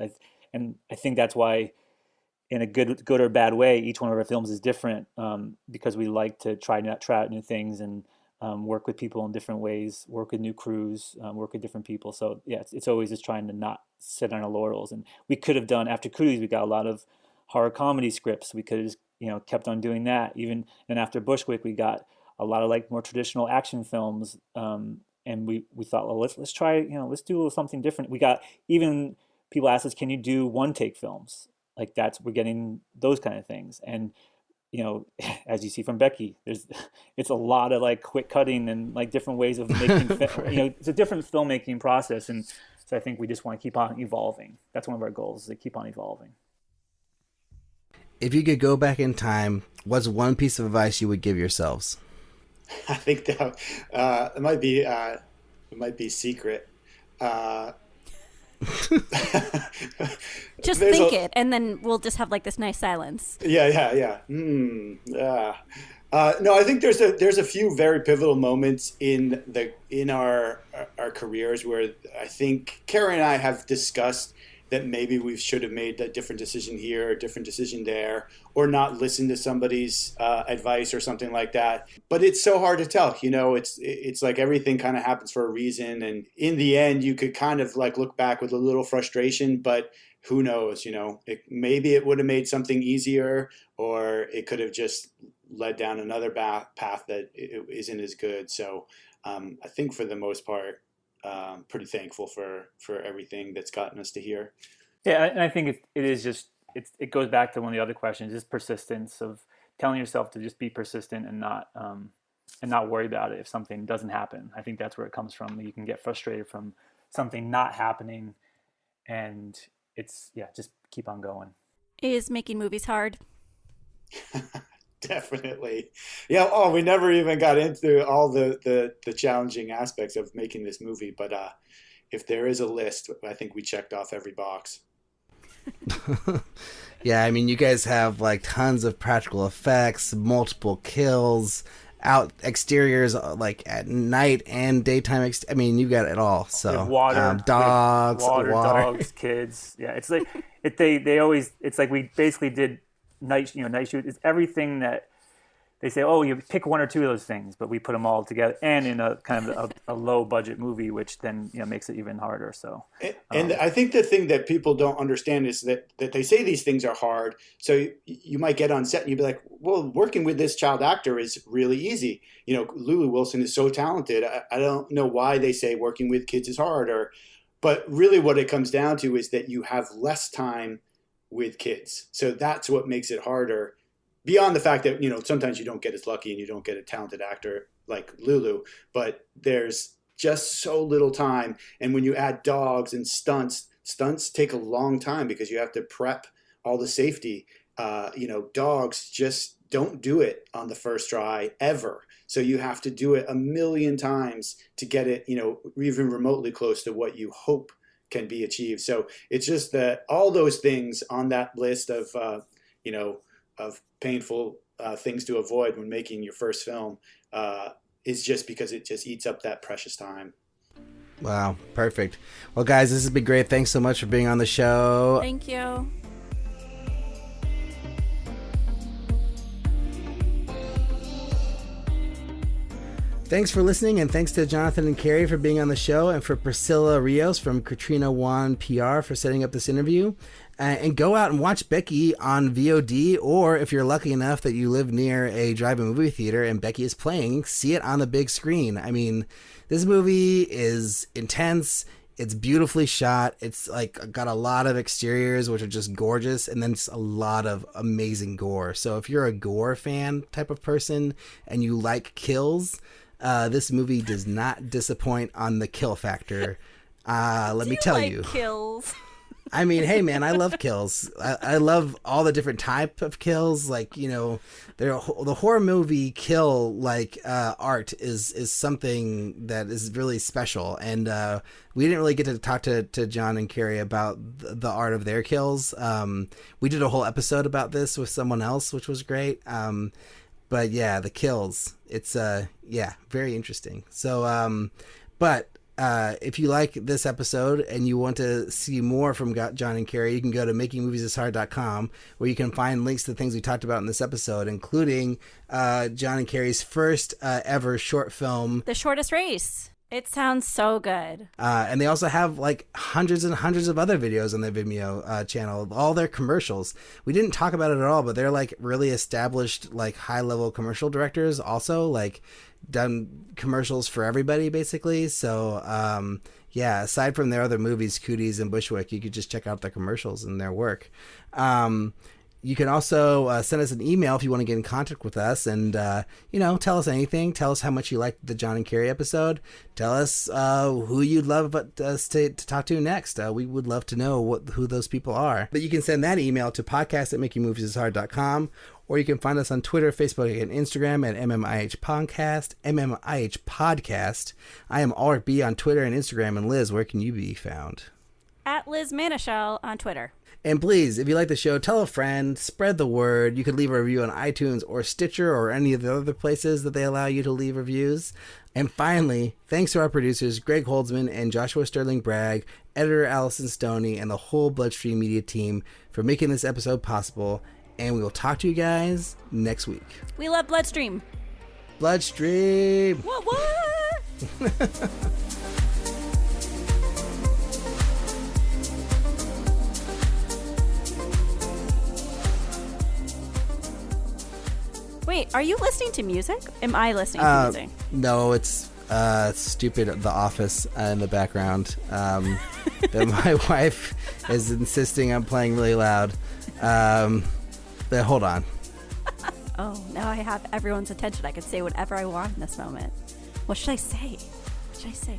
And I think that's why, in a good or bad way, each one of our films is different, because we like to try out new things and work with people in different ways, work with new crews, work with different people. So yeah, it's always just trying to not sit on our laurels. And we could have done, after Cooties, we got a lot of horror comedy scripts. We could have just, kept on doing that. Even, and after Bushwick, we got a lot of like more traditional action films. And we thought, well, let's try, let's do something different. We got, even people ask us, can you do one take films? Like we're getting those kind of things. And, as you see from Becky, it's a lot of like quick cutting and like different ways of making, it's a different filmmaking process. And so I think we just want to keep on evolving. That's one of our goals, is to keep on evolving. If you could go back in time, what's one piece of advice you would give yourselves? I think that it might be secret. Just think it, and then we'll just have like this nice silence. Yeah. No, I think there's a few very pivotal moments in our careers where I think Cary and I have discussed that maybe we should have made a different decision here, a different decision there, or not listen to somebody's advice or something like that. But it's so hard to tell. It's like everything kind of happens for a reason. And in the end, you could kind of like look back with a little frustration, but who knows, maybe it would have made something easier, or it could have just led down another path that isn't as good. So I think for the most part, pretty thankful for everything that's gotten us to here. Yeah, and I think it is just, it goes back to one of the other questions, is persistence, of telling yourself to just be persistent and not worry about it if something doesn't happen. I think that's where it comes from. You can get frustrated from something not happening, and just keep on going. Is making movies hard? Definitely. Yeah. Oh, we never even got into all the challenging aspects of making this movie. But if there is a list, I think we checked off every box. Yeah. I mean, you guys have like tons of practical effects, multiple kills, out exteriors like at night and daytime. I mean, you got it all. So water, dogs, water, dogs, kids. Yeah. It's like, they always, it's like we basically did night shoot. It's everything that they say, oh, you pick one or two of those things, but we put them all together, and in a kind of a low budget movie, which then makes it even harder. So and I think the thing that people don't understand is that they say these things are hard. So you might get on set and you'd be like, well, working with this child actor is really easy. Lulu Wilson is so talented. I don't know why they say working with kids is hard, but really what it comes down to is that you have less time with kids. So that's what makes it harder, beyond the fact that, sometimes you don't get as lucky and you don't get a talented actor like Lulu, but there's just so little time. And when you add dogs and stunts take a long time because you have to prep all the safety. Dogs just don't do it on the first try ever. So you have to do it a million times to get it, even remotely close to what you hope can be achieved. So it's just that all those things on that list of painful things to avoid when making your first film is just because it just eats up that precious time. Wow, perfect. Well, guys, this has been great. Thanks so much for being on the show. Thank you. Thanks for listening, and thanks to Jonathan and Cary for being on the show, and for Priscilla Rios from Katrina Juan PR for setting up this interview. And go out and watch Becky on VOD, or if you're lucky enough that you live near a drive-in movie theater and Becky is playing, see it on the big screen. I mean, this movie is intense. It's beautifully shot. It's like got a lot of exteriors, which are just gorgeous, and then just a lot of amazing gore. So if you're a gore fan type of person and you like kills, this movie does not disappoint on the kill factor. Let me tell you. Kills. I mean, hey man, I love kills. I love all the different type of kills. Like, you know, the horror movie kill art is something that is really special. And we didn't really get to talk to John and Cary about the art of their kills. We did a whole episode about this with someone else, which was great. But yeah, the kills, it's very interesting. So, if you like this episode and you want to see more from John and Cary, you can go to makingmoviesyeshard.com, where you can find links to things we talked about in this episode, including John and Cary's first ever short film, The Shortest Race. It sounds so good. And they also have like hundreds and hundreds of other videos on their Vimeo channel, all their commercials. We didn't talk about it at all, but they're like really established, like high level commercial directors also, like done commercials for everybody basically. So aside from their other movies, Cooties and Bushwick, you could just check out their commercials and their work. You can also send us an email if you want to get in contact with us and, tell us anything. Tell us how much you liked the John and Cary episode. Tell us who you'd love us to talk to next. We would love to know who those people are. But you can send that email to podcast@makingmoviesishard.com, or you can find us on Twitter, Facebook, and Instagram at MMIH Podcast. I am Alrik B on Twitter and Instagram. And Liz, where can you be found? At Liz Manischel on Twitter. And please, if you like the show, tell a friend, spread the word. You could leave a review on iTunes or Stitcher or any of the other places that they allow you to leave reviews. And finally, thanks to our producers, Greg Holdsman and Joshua Sterling Bragg, editor Allison Stoney, and the whole Bloodstream Media team for making this episode possible. And we will talk to you guys next week. We love Bloodstream. Bloodstream. What? Wait, are you listening to music? Am I listening to music? No, it's stupid The Office in the background. That my wife is insisting I'm playing really loud. But hold on. Oh, now I have everyone's attention. I can say whatever I want in this moment. What should I say? What should I say?